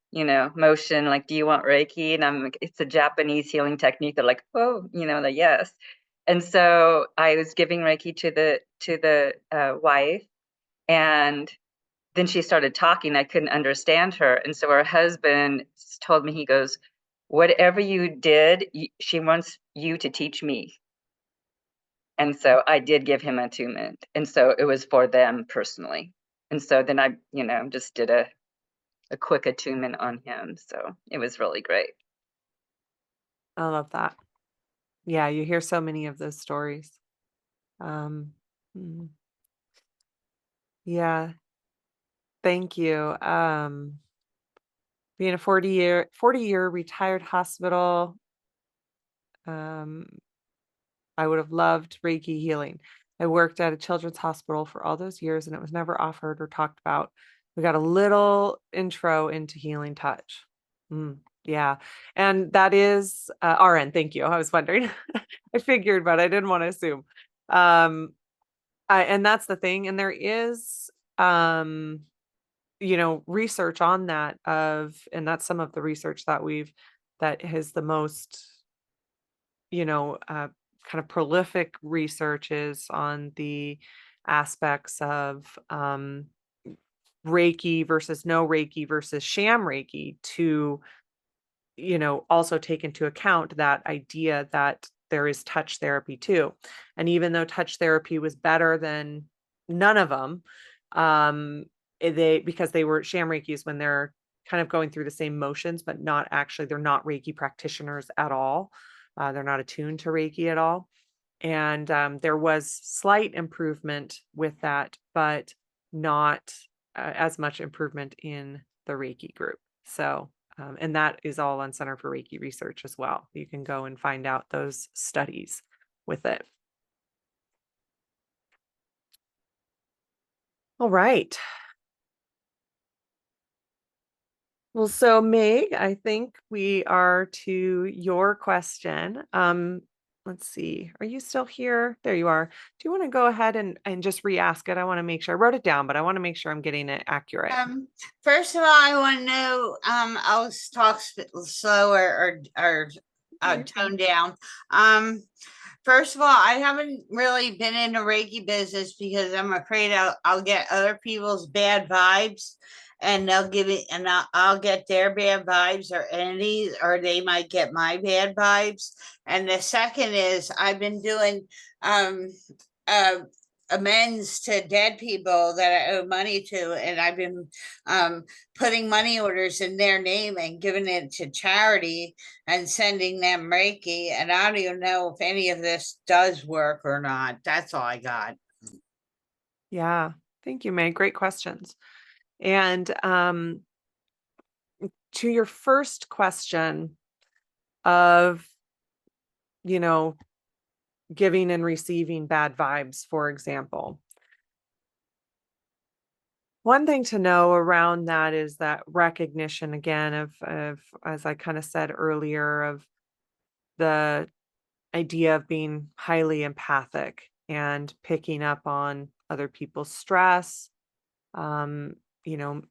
Speaker 2: motion like, "Do you want Reiki?" And I'm like, "It's a Japanese healing technique." They're like, "Oh, like, yes." And so I was giving Reiki to the wife, and then she started talking. I couldn't understand her, and so her husband told me, he goes, "Whatever you did, she wants you to teach me." And so I did give him attunement, and so it was for them personally. And so then I, just did a quick attunement on him. So it was really great.
Speaker 1: I love that. Yeah, you hear so many of those stories. Um, mm, yeah, thank you. Being a 40-year retired hospital, um, I would have loved Reiki healing. I worked at a children's hospital for all those years, and it was never offered or talked about. We got a little intro into healing touch. Yeah. And that is RN. Thank you. I was wondering. I figured, but I didn't want to assume. And that's the thing. And there is, research on that and that's some of the research that has the most, kind of prolific researches on the aspects of Reiki versus no Reiki versus sham Reiki, to, also take into account that idea that there is touch therapy too. And even though touch therapy was better than none of them, because they were sham Reikis when they're kind of going through the same motions, but not actually, they're not Reiki practitioners at all. They're not attuned to Reiki at all. And there was slight improvement with that, but not as much improvement in the Reiki group. So, and that is all on Center for Reiki Research as well. You can go and find out those studies with it. All right. Well, so Meg, I think we are to your question. Let's see. Are you still here? There you are. Do you want to go ahead and just re-ask it? I want to make sure I wrote it down, but I want to make sure I'm getting it accurate.
Speaker 3: First of all, I want to know, I'll talk slower or tone down. First of all, I haven't really been in the Reiki business because I'm afraid I'll get other people's bad vibes, and they'll give it, and I'll get their bad vibes or entities, or they might get my bad vibes. And the second is I've been doing amends to dead people that I owe money to, and I've been putting money orders in their name and giving it to charity and sending them Reiki. And I don't even know if any of this does work or not. That's all I got.
Speaker 1: Yeah. Thank you, May. Great questions. And to your first question of, you know, giving and receiving bad vibes, for example. One thing to know around that is that recognition again of as I kind of said earlier, of the idea of being highly empathic and picking up on other people's stress. Um, you know,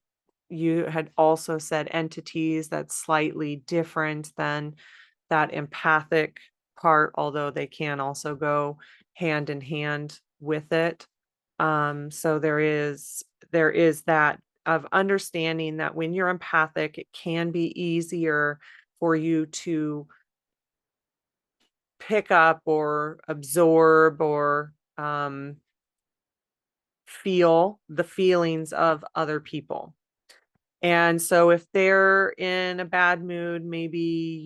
Speaker 1: you had also said entities that's slightly different than that empathic part, although they can also go hand in hand with it. So there is that of understanding that when you're empathic, it can be easier for you to pick up or absorb or feel the feelings of other people. And so if they're in a bad mood, maybe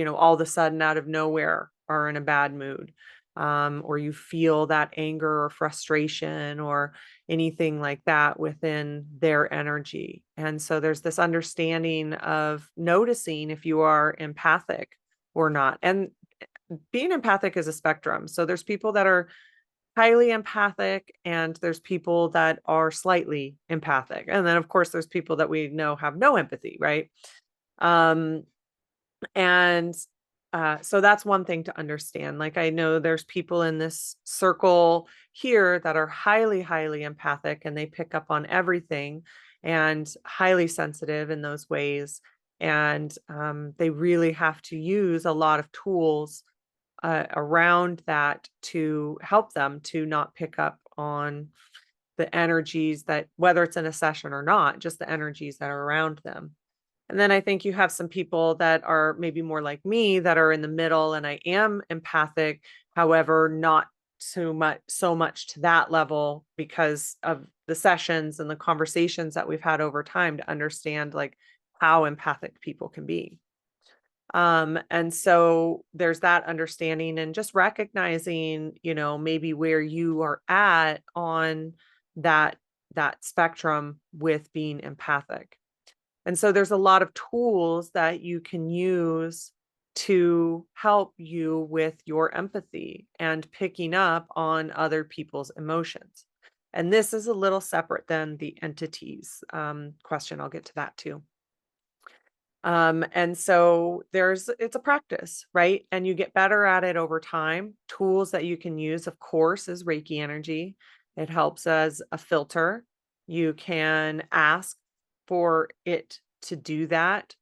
Speaker 1: all of a sudden out of nowhere are in a bad mood, or you feel that anger or frustration or anything like that within their energy. And so there's this understanding of noticing if you are empathic or not. And being empathic is a spectrum. So there's people that are highly empathic and there's people that are slightly empathic. And then of course there's people that we know have no empathy, right? Um and so that's one thing to understand. Like I know there's people in this circle here that are highly empathic and they pick up on everything and highly sensitive in those ways. And they really have to use a lot of tools around that to help them to not pick up on the energies that, whether it's in a session or not, just the energies that are around them. And then I think you have some people that are maybe more like me that are in the middle, and I am empathic, however, not so much to that level because of the sessions and the conversations that we've had over time to understand like how empathic people can be. And so there's that understanding and just recognizing, maybe where you are at on that spectrum with being empathic. And so there's a lot of tools that you can use to help you with your empathy and picking up on other people's emotions. And this is a little separate than the entities question. I'll get to that too. And so it's a practice, right? And you get better at it over time. Tools that you can use, of course, is Reiki energy. It helps as a filter. You can ask for it to do that.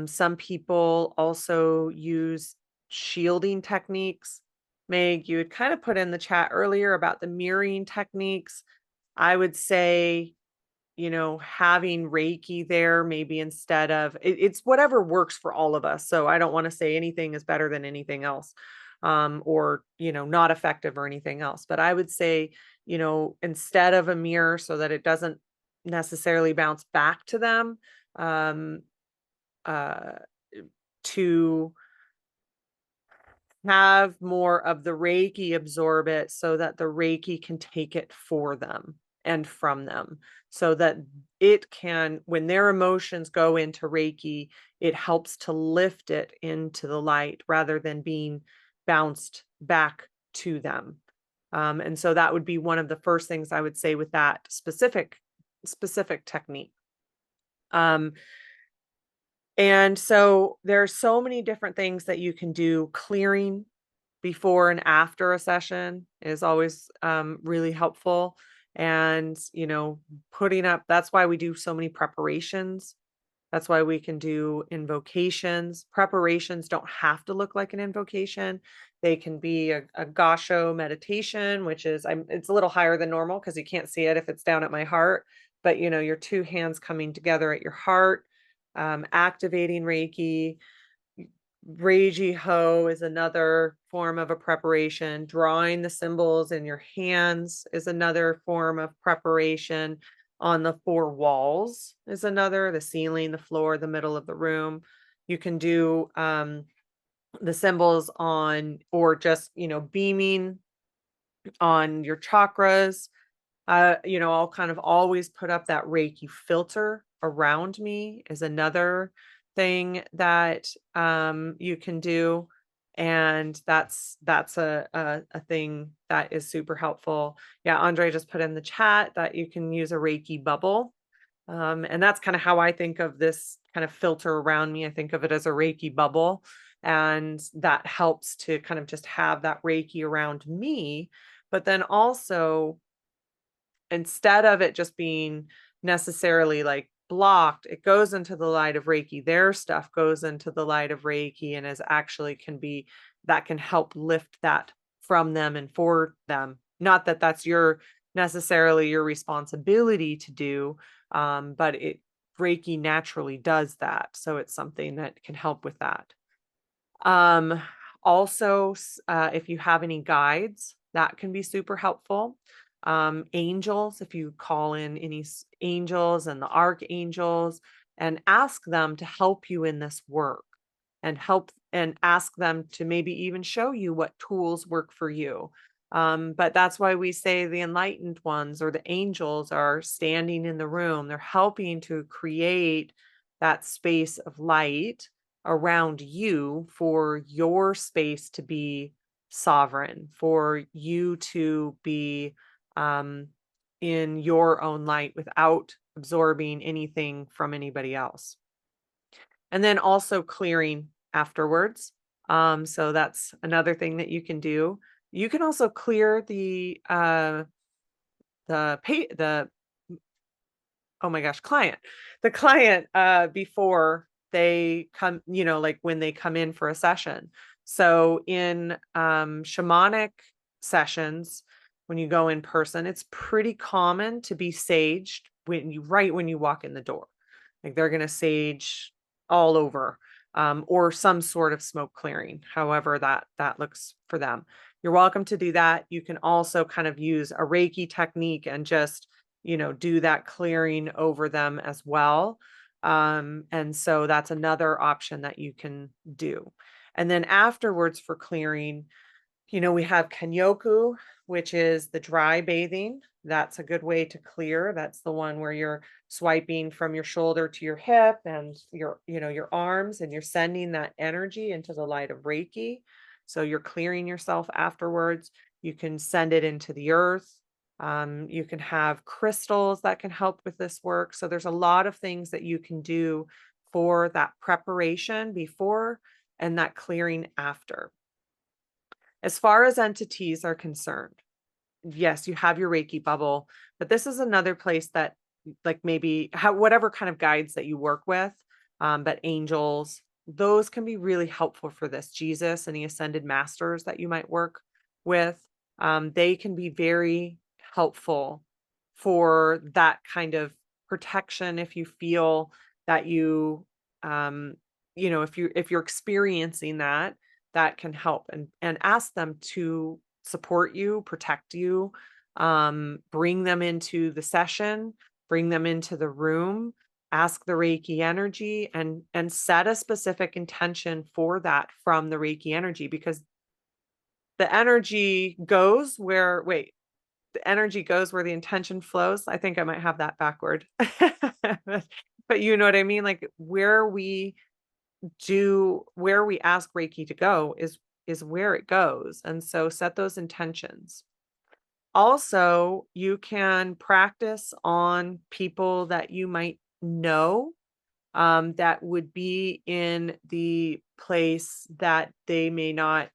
Speaker 1: Some people also use shielding techniques. Meg, you had kind of put in the chat earlier about the mirroring techniques. I would say having Reiki there, maybe instead of it's whatever works for all of us. So I don't want to say anything is better than anything else, or, not effective or anything else. But I would say, instead of a mirror so that it doesn't necessarily bounce back to them, uh, to have more of the Reiki absorb it so that the Reiki can take it for them and from them so that it can, when their emotions go into Reiki, it helps to lift it into the light rather than being bounced back to them. And so that would be one of the first things I would say with that specific technique. And so there's so many different things that you can do. Clearing before and after a session is always really helpful. And, putting up, that's why we do so many preparations. That's why we can do invocations. Preparations don't have to look like an invocation. They can be a gasho meditation, which is, it's a little higher than normal because you can't see it if it's down at my heart. But, your two hands coming together at your heart, activating Reiki, Reiki Ho is another form of a preparation. Drawing the symbols in your hands is another form of preparation. On the 4 walls is another, the ceiling, the floor, the middle of the room. You can do the symbols on, or just, beaming on your chakras. I'll kind of always put up that Reiki filter around me is another thing that you can do. And that's a thing that is super helpful. Yeah, Andre just put in the chat that you can use a Reiki bubble. And that's kind of how I think of this kind of filter around me. I think of it as a Reiki bubble. And that helps to kind of just have that Reiki around me. But then also, instead of it just being necessarily like blocked, it goes into the light of Reiki. Their stuff goes into the light of Reiki and is actually that can help lift that from them and for them. Not that that's necessarily your responsibility to do, but Reiki naturally does that. So it's something that can help with that. Also, if you have any guides, that can be super helpful. Angels, if you call in any angels and the archangels and ask them to help you in this work and ask them to maybe even show you what tools work for you. But that's why we say the enlightened ones or the angels are standing in the room. They're helping to create that space of light around you for your space to be sovereign, for you to be in your own light without absorbing anything from anybody else. And then also clearing afterwards. So that's another thing that you can do. You can also clear the oh my gosh, the client before they come, like when they come in for a session. So in shamanic sessions, when you go in person, it's pretty common to be saged right when you walk in the door. Like they're going to sage all over, or some sort of smoke clearing, however that looks for them. You're welcome to do that. You can also kind of use a Reiki technique and just do that clearing over them as well. And so that's another option that you can do. And then afterwards for clearing, we have Kanyoku, which is the dry bathing. That's a good way to clear. That's the one where you're swiping from your shoulder to your hip and your arms, and you're sending that energy into the light of Reiki. So you're clearing yourself afterwards. You can send it into the earth. You can have crystals that can help with this work. So there's a lot of things that you can do for that preparation before and that clearing after. As far as entities are concerned, yes, you have your Reiki bubble, but this is another place that, like, maybe whatever kind of guides that you work with, but angels, those can be really helpful for this. Jesus and the ascended masters that you might work with, they can be very helpful for that kind of protection. If you feel that if you're experiencing that can help, and ask them to support you, protect you, bring them into the session, bring them into the room, ask the Reiki energy, and set a specific intention for that from the Reiki energy, because the energy goes where the energy goes where the intention flows. I think I might have that backward. But you know what I mean? Like where we ask Reiki to go is where it goes. And so set those intentions. Also, you can practice on people that you might know, that would be in the place that they may not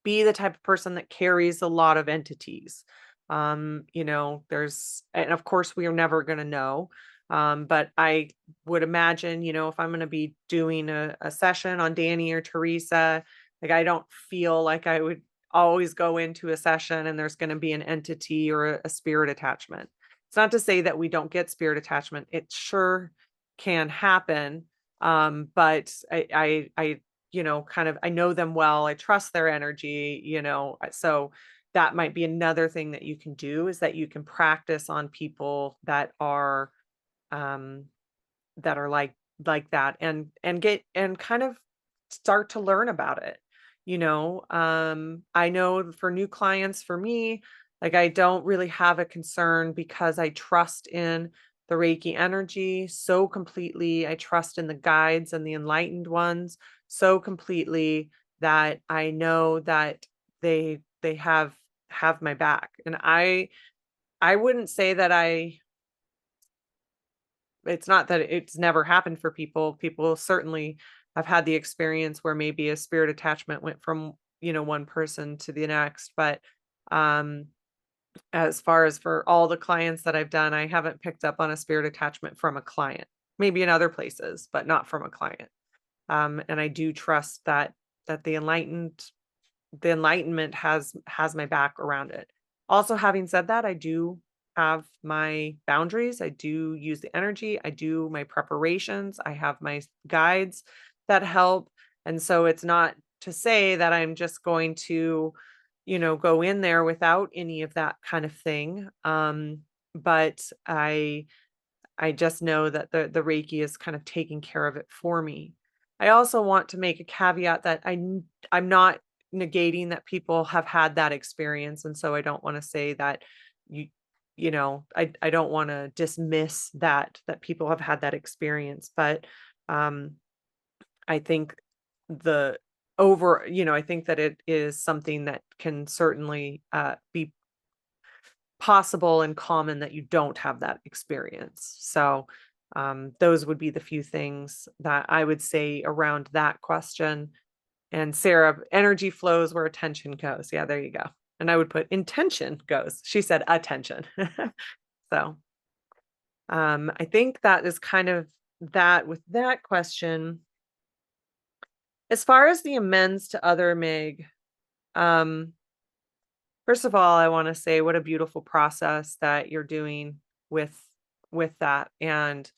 Speaker 1: be the type of person that carries a lot of entities. And of course we are never going to know. But I would imagine, if I'm going to be doing a session on Danny or Teresa, like I don't feel like I would always go into a session and there's going to be an entity or a spirit attachment. It's not to say that we don't get spirit attachment. It sure can happen. But kind of, I know them well, I trust their energy, so that might be another thing that you can do, is that you can practice on people um, that are like that, and get and kind of start to learn about it. I know for new clients, for me, like, I don't really have a concern because I trust in the Reiki energy so completely. I trust in the guides and the enlightened ones so completely that I know that they have my back. And I wouldn't say that it's not that it's never happened for people. People certainly have had the experience where maybe a spirit attachment went from, one person to the next. But um, as far as for all the clients that I've done, I haven't picked up on a spirit attachment from a client. Maybe in other places, but not from a client. And I do trust that the enlightenment has my back around it. Also, having said that, I do have my boundaries. I do use the energy. I do my preparations. I have my guides that help. And so it's not to say that I'm just going to, go in there without any of that kind of thing. But I just know that the Reiki is kind of taking care of it for me. I also want to make a caveat that I'm not negating that people have had that experience, and so I don't want to say that you I don't want to dismiss that people have had that experience, but um I think the I think that it is something that can certainly be possible and common that you don't have that experience. So, those would be the few things that I would say around that question. And Sarah, energy flows where attention goes. Yeah, there you go. And I would put intention goes. She said attention. So, I think that is kind of that with that question. As far as the amends to other Meg, um, first of all, I want to say what a beautiful process that you're doing with that, and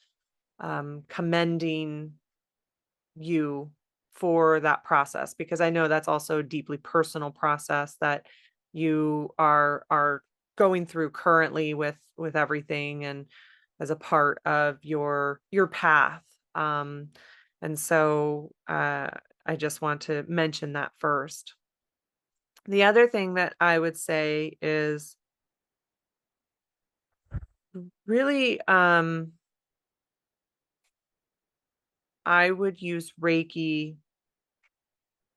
Speaker 1: commending you for that process, because I know that's also a deeply personal process that you are going through currently with everything, and as a part of your path. And so I just want to mention that first. The other thing that I would say is really, I would use Reiki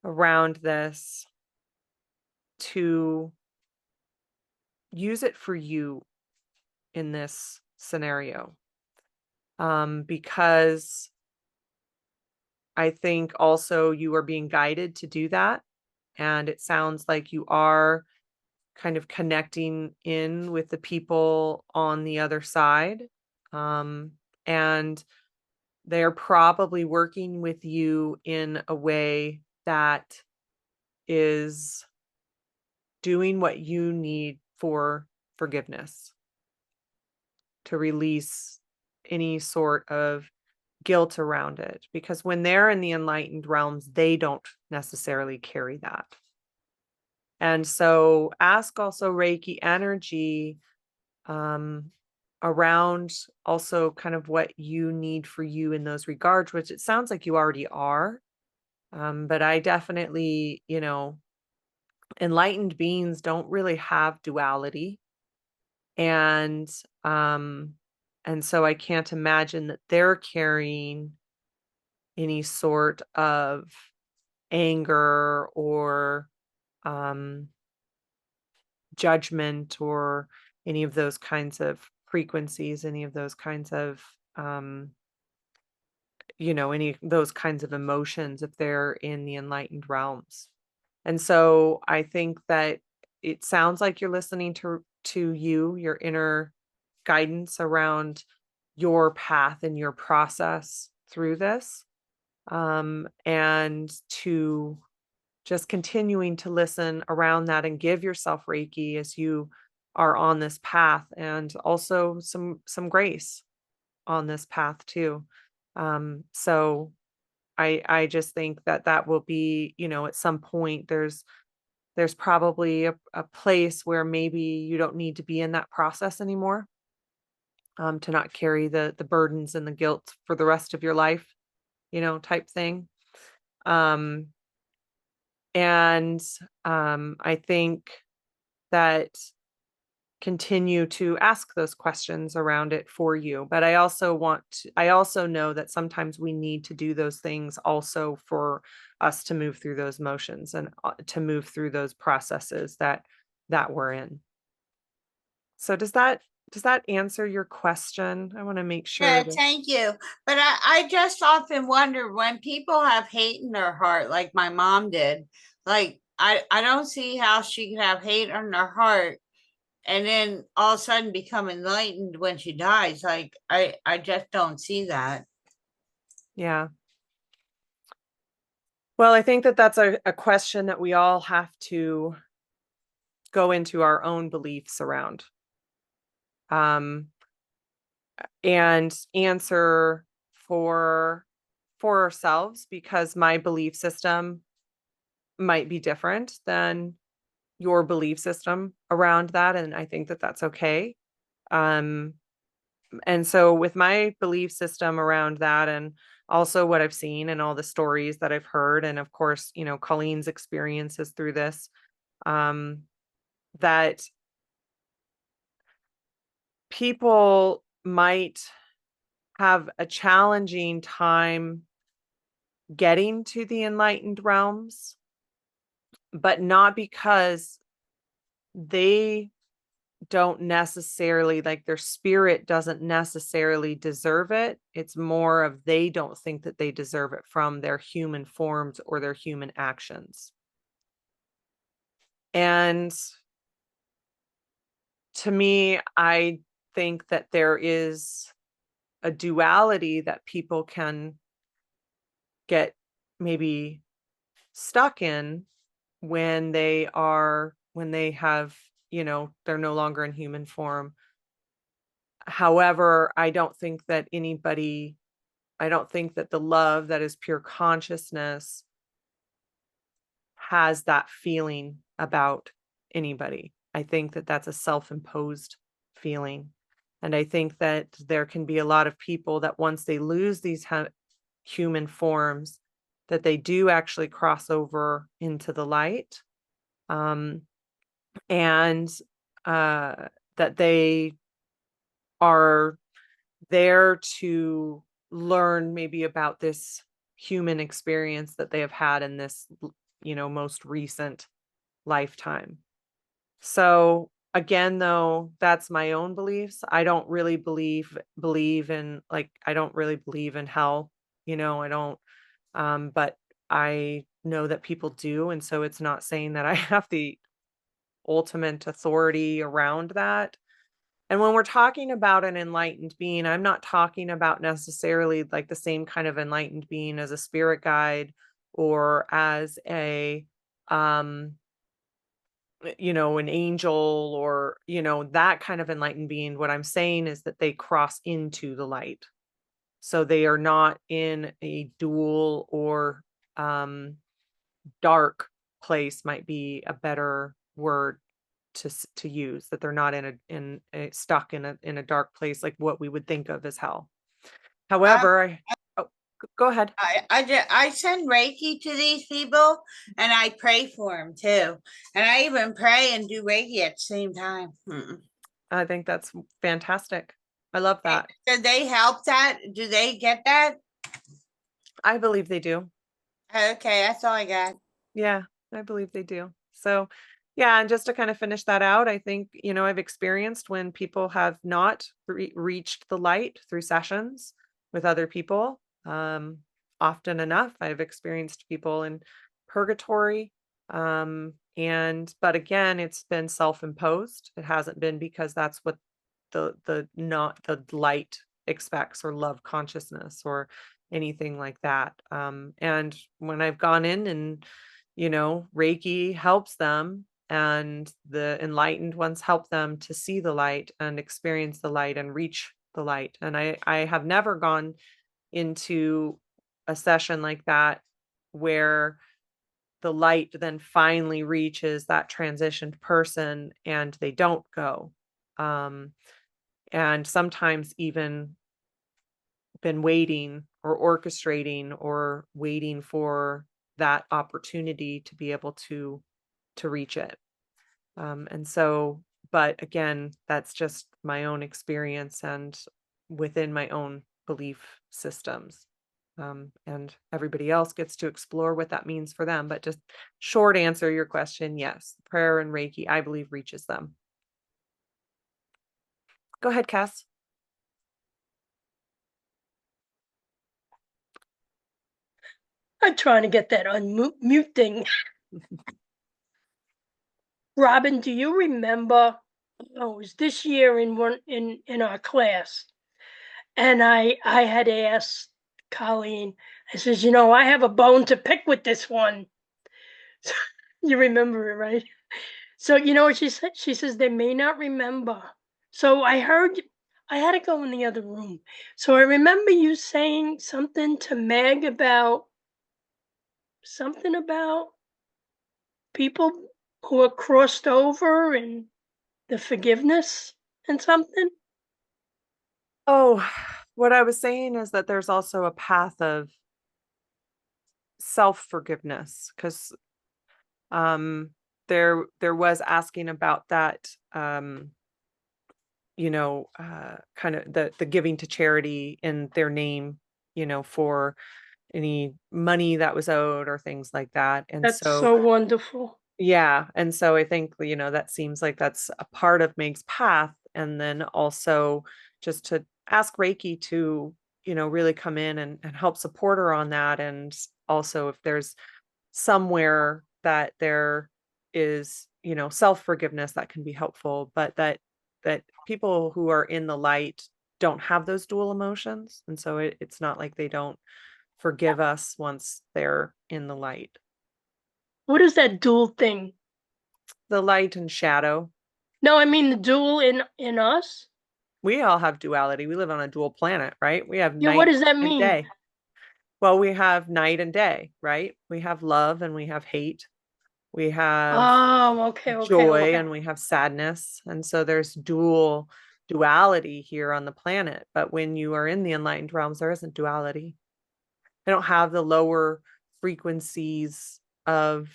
Speaker 1: around this to use it for you in this scenario. Because I think also you are being guided to do that. And it sounds like you are kind of connecting in with the people on the other side. And they're probably working with you in a way that is doing what you need for forgiveness, to release any sort of guilt around it. Because when they're in the enlightened realms, they don't necessarily carry that. And so ask also Reiki energy um, around also kind of what you need for you in those regards, which it sounds like you already are. But I definitely, enlightened beings don't really have duality. And um and so I can't imagine that they're carrying any sort of anger or um judgment or any of those kinds of frequencies, any of those kinds of any of those kinds of emotions if they're in the enlightened realms. And so I think that it sounds like you're listening to your inner guidance around your path and your process through this. And to just continuing to listen around that and give yourself Reiki as you are on this path, and also some grace on this path too. So I just think that that will be, at some point there's probably a place where maybe you don't need to be in that process anymore, to not carry the burdens and the guilt for the rest of your life, type thing. Um, and I think that continue to ask those questions around it for you. But I also know that sometimes we need to do those things also for us to move through those motions and to move through those processes that we're in. So does that answer your question? I want to make sure
Speaker 3: Yeah,
Speaker 1: that
Speaker 3: thank you. But I just often wonder when people have hate in their heart, like my mom did, like I don't see how she could have hate in her heart and then all of a sudden become enlightened when she dies. Like I just don't see that.
Speaker 1: yeah. Well, I think that that's a question that we all have to go into our own beliefs around. Um, and answer for for ourselves, because my belief system might be different than your belief system around that, and I think that that's okay. um and so with my belief system around that, and also what I've seen and all the stories that I've heard, and of course, Colleen's experiences through this, um that people might have a challenging time getting to the enlightened realms, but not because they don't necessarily, like, their spirit doesn't necessarily deserve it. It's more of they don't think that they deserve it from their human forms or their human actions. And to me, I think that there is a duality that people can get maybe stuck in when they have, they're no longer in human form. However, I don't think that the love that is pure consciousness has that feeling about anybody. I think that that's a self-imposed feeling. And I think that there can be a lot of people that once they lose these human forms, that they do actually cross over into the light. Um, and that they are there to learn maybe about this human experience that they have had in this most recent lifetime. So again, though, that's my own beliefs. I don't really believe in, like, I don't really believe in hell. I don't, but I know that people do, and so it's not saying that I have the ultimate authority around that. And when we're talking about an enlightened being, I'm not talking about necessarily like the same kind of enlightened being as a spirit guide or as um an angel, or that kind of enlightened being. What I'm saying is that they cross into the light. So they are not in a dual or dark place, might be a better word to use, that they're not stuck in a dark place like what we would think of as hell.
Speaker 3: Um,
Speaker 1: However, oh, go ahead.
Speaker 3: I send Reiki to these people and I pray for them too. And I even pray and do Reiki at the same time.
Speaker 1: I think that's fantastic. I love that.
Speaker 3: Do they help that? Do they get that?
Speaker 1: I believe they do.
Speaker 3: Okay, that's all I got.
Speaker 1: Yeah, I believe they do. So, yeah, and just to kind of finish that out, I think, I've experienced when people have not reached the light through sessions with other people. Often enough, I've experienced people in purgatory. But again, it's been self-imposed. It hasn't been because that's what the not the light expects, or love consciousness, or anything like that. And when I've gone in and Reiki helps them, and the enlightened ones help them to see the light and experience the light and reach the light. And I have never gone into a session like that where the light then finally reaches that transitioned person and they don't go. And sometimes even been waiting or orchestrating or waiting for that opportunity to be able to reach it. And so, but again, that's just my own experience and within my own belief systems. And everybody else gets to explore what that means for them. But just short answer your question, yes, prayer and Reiki, I believe, reaches them. Go ahead, Cass.
Speaker 4: I'm trying to get that unmute thing. Robyn, do you remember? Oh, it was this year in our class, and I had asked Colleen. I says, I have a bone to pick with this one. You remember it, right? So you know what she said? She says they may not remember. So I heard. I had to go in the other room. So I remember you saying something to Meg about people who are crossed over and the forgiveness and something.
Speaker 1: Oh, what I was saying is that there's also a path of self-forgiveness because there was asking about that kind of the giving to charity in their name, for any money that was owed or things like that. And
Speaker 4: That's
Speaker 1: so
Speaker 4: so wonderful.
Speaker 1: yeah, and so I think, that seems like that's a part of Meg's path. And then also just to ask Reiki to, really come in and help support her on that. And also if there's somewhere that there is, self-forgiveness that can be helpful, but that people who are in the light don't have those dual emotions. And so it's not like they don't forgive us once they're in the light.
Speaker 4: What is that dual thing?
Speaker 1: The light and shadow.
Speaker 4: No, I mean the dual in us.
Speaker 1: We all have duality. We live on a dual planet, right? We have
Speaker 4: Yeah, what
Speaker 1: night
Speaker 4: does that
Speaker 1: and
Speaker 4: mean?
Speaker 1: day. Well, we have night and day, right? We have love and we have hate. We have
Speaker 4: Oh, okay.
Speaker 1: joy and we have sadness. And so there's duality here on the planet. But when you are in the enlightened realms, there isn't duality. They don't have the lower frequencies of,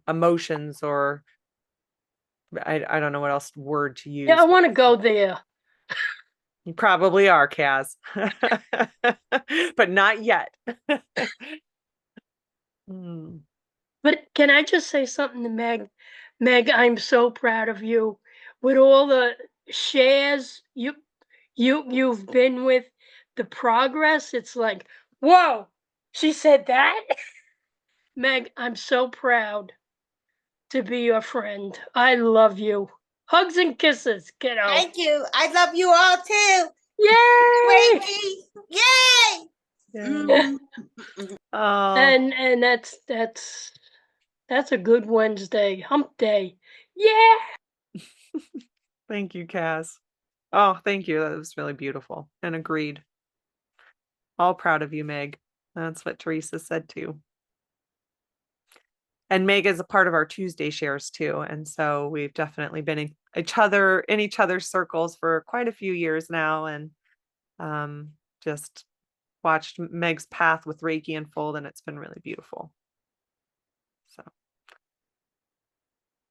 Speaker 1: emotions, or I don't know what else word to use.
Speaker 4: Yeah, I want to go there.
Speaker 1: You probably are, Kaz. But not yet.
Speaker 4: But can I just say something to Meg? Meg, I'm so proud of you with all the shares you've been with, the progress. It's like, whoa, she said that. Meg, I'm so proud to be your friend. I love you. Hugs and kisses, kiddo.
Speaker 3: Thank you. I love you all too.
Speaker 4: Yay!
Speaker 3: Reiki. Yay!
Speaker 1: Yay. Oh,
Speaker 4: And that's a good Wednesday, hump day. Yeah.
Speaker 1: thank you, Kaz. Oh, thank you. That was really beautiful and agreed. All proud of you, Meg. That's what Teresa said too. And Meg is a part of our Tuesday shares too. And so we've definitely been in each other's circles for quite a few years now. And just watched Meg's path with Reiki unfold, and it's been really beautiful. So,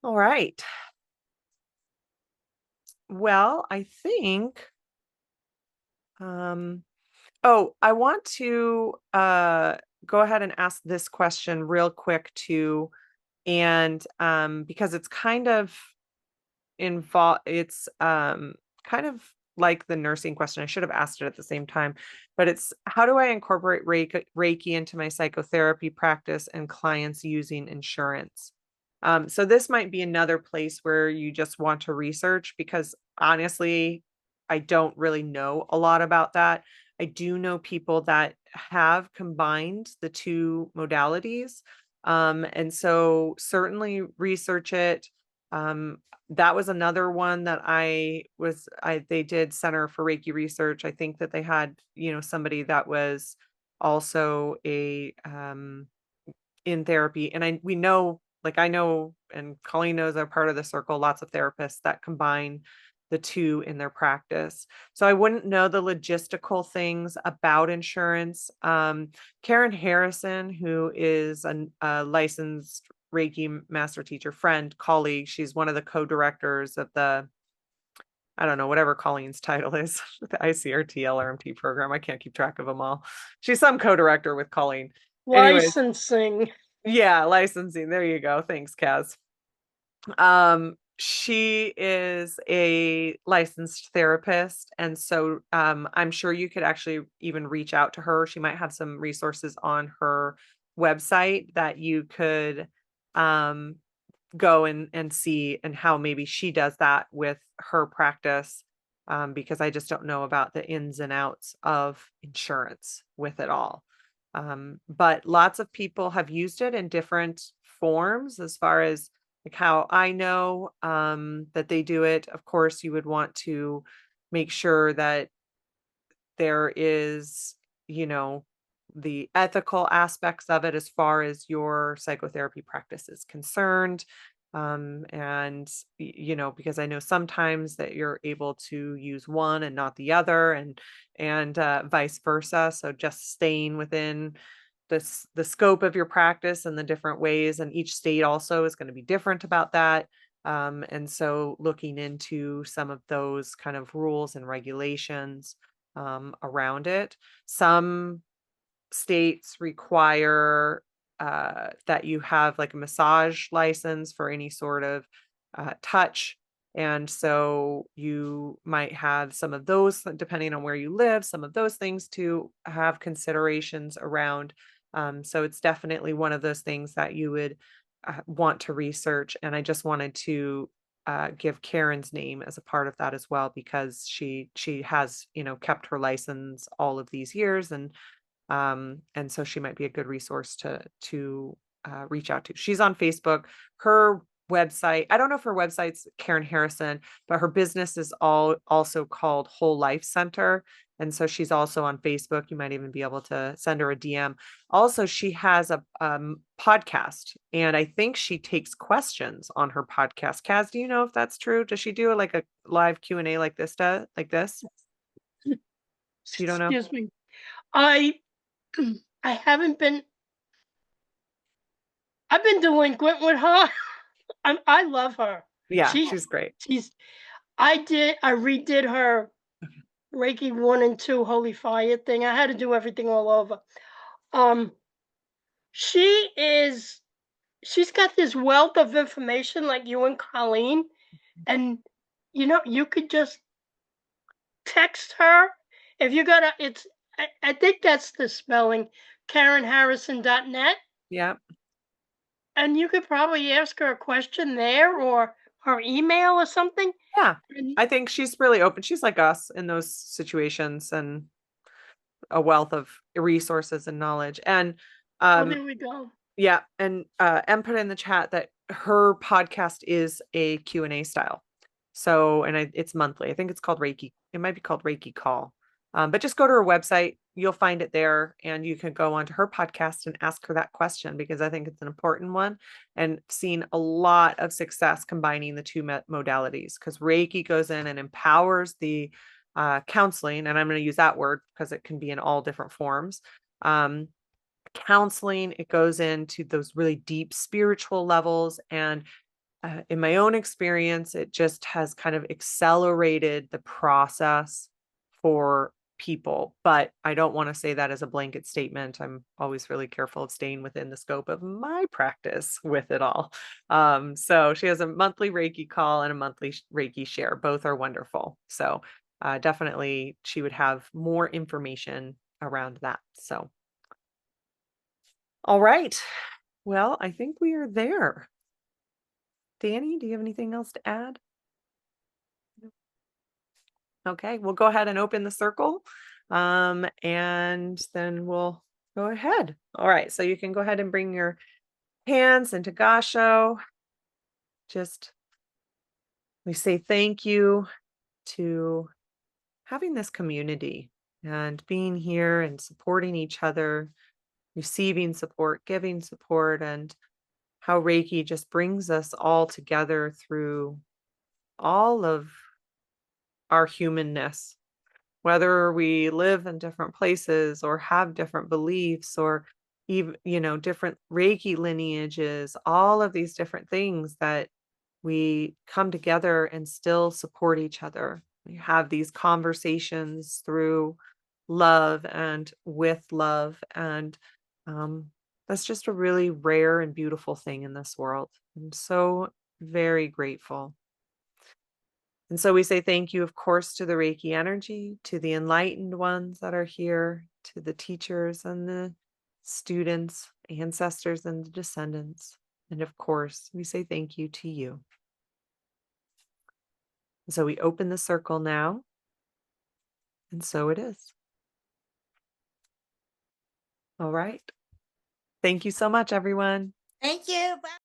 Speaker 1: all right. Well, I think, I want to go ahead and ask this question real quick too. And because it's kind of kind of like the nursing question. I should have asked it at the same time, but it's how do I incorporate Reiki into my psychotherapy practice and clients using insurance? So this might be another place where you just want to research, because honestly, I don't really know a lot about that. I do know people that have combined the two modalities. And so certainly research it. That was another one that they did Center for Reiki Research. I think that they had, somebody that was also in therapy. And we know, like I know, and Colleen knows, are part of the circle, lots of therapists that combine the two in their practice. So I wouldn't know the logistical things about insurance. Karen Harrison, who is a licensed Reiki master teacher, friend, colleague, she's one of the co-directors of I don't know, whatever Colleen's title is, the ICRT LRMT program. I can't keep track of them all. She's some co-director with Colleen. Anyways,
Speaker 4: Licensing.
Speaker 1: yeah, licensing. There you go. Thanks, Kaz. She is a licensed therapist, and so I'm sure you could actually even reach out to her. She might have some resources on her website that you could um go and see, and how maybe she does that with her practice, because I just don't know about the ins and outs of insurance with it all. But lots of people have used it in different forms, as far as like how I know that they do it. Of course, you would want to make sure that there is, you know, the ethical aspects of it as far as your psychotherapy practice is concerned. And, because I know sometimes that you're able to use one and not the other, and vice versa. So just staying within the scope of your practice and the different ways, and each state also is going to be different about that. And so looking into some of those kind of rules and regulations around it. Some states require that you have like a massage license for any sort of touch. And so you might have some of those, depending on where you live, some of those things to have considerations around. So it's definitely one of those things that you would want to research. And I just wanted to give Karen's name as a part of that as well, because she has, kept her license all of these years, and so she might be a good resource to reach out to. She's on Facebook. Her website, I don't know if her website's Karen Harrison, but her business is also called Whole Life Center. And so she's also on Facebook. You might even be able to send her a DM. Also, she has a podcast, and I think she takes questions on her podcast. Kaz, do you know if that's true? Does she do like a live Q&A like this? You don't know?
Speaker 4: Excuse me. I haven't been. I've been delinquent with her. I love her.
Speaker 1: Yeah, she's great.
Speaker 4: I redid her Reiki 1 and 2 Holy Fire thing. I had to do everything all over. She's got this wealth of information, like you and Colleen, and you could just text her if you got I think that's the spelling, KarenHarrison.net.
Speaker 1: Yeah.
Speaker 4: And you could probably ask her a question there, or her email or something.
Speaker 1: Yeah.
Speaker 4: And
Speaker 1: I think she's really open. She's like us in those situations, and a wealth of resources and knowledge. And
Speaker 4: there we go.
Speaker 1: yeah, and Em put in the chat that her podcast is a Q&A style. So, and it's monthly. I think it's called Reiki. It might be called Reiki Call. But just go to her website. You'll find it there, and you can go onto her podcast and ask her that question, because I think it's an important one, and seen a lot of success combining the two modalities, because Reiki goes in and empowers the counseling, and I'm going to use that word because it can be in all different forms. Counseling, it goes into those really deep spiritual levels, and in my own experience, it just has kind of accelerated the process for people. But I don't want to say that as a blanket statement. I'm always really careful of staying within the scope of my practice with it all. So she has a monthly Reiki call and a monthly Reiki share. Both are wonderful. So definitely she would have more information around that. So, all right. Well, I think we are there. Danny, do you have anything else to add? Okay, we'll go ahead and open the circle, and then we'll go ahead. All right, so you can go ahead and bring your hands into Gasho. Just We say thank you to having this community and being here and supporting each other, receiving support, giving support, and how Reiki just brings us all together through all of our humanness, whether we live in different places or have different beliefs or even, different Reiki lineages, all of these different things that we come together and still support each other. We have these conversations through love and with love. And that's just a really rare and beautiful thing in this world. I'm so very grateful. And so we say thank you, of course, to the Reiki energy, to the enlightened ones that are here, to the teachers and the students, ancestors and the descendants. And of course, we say thank you to you. So we open the circle now, and so it is. All right. Thank you so much, everyone.
Speaker 3: Thank you. Bye.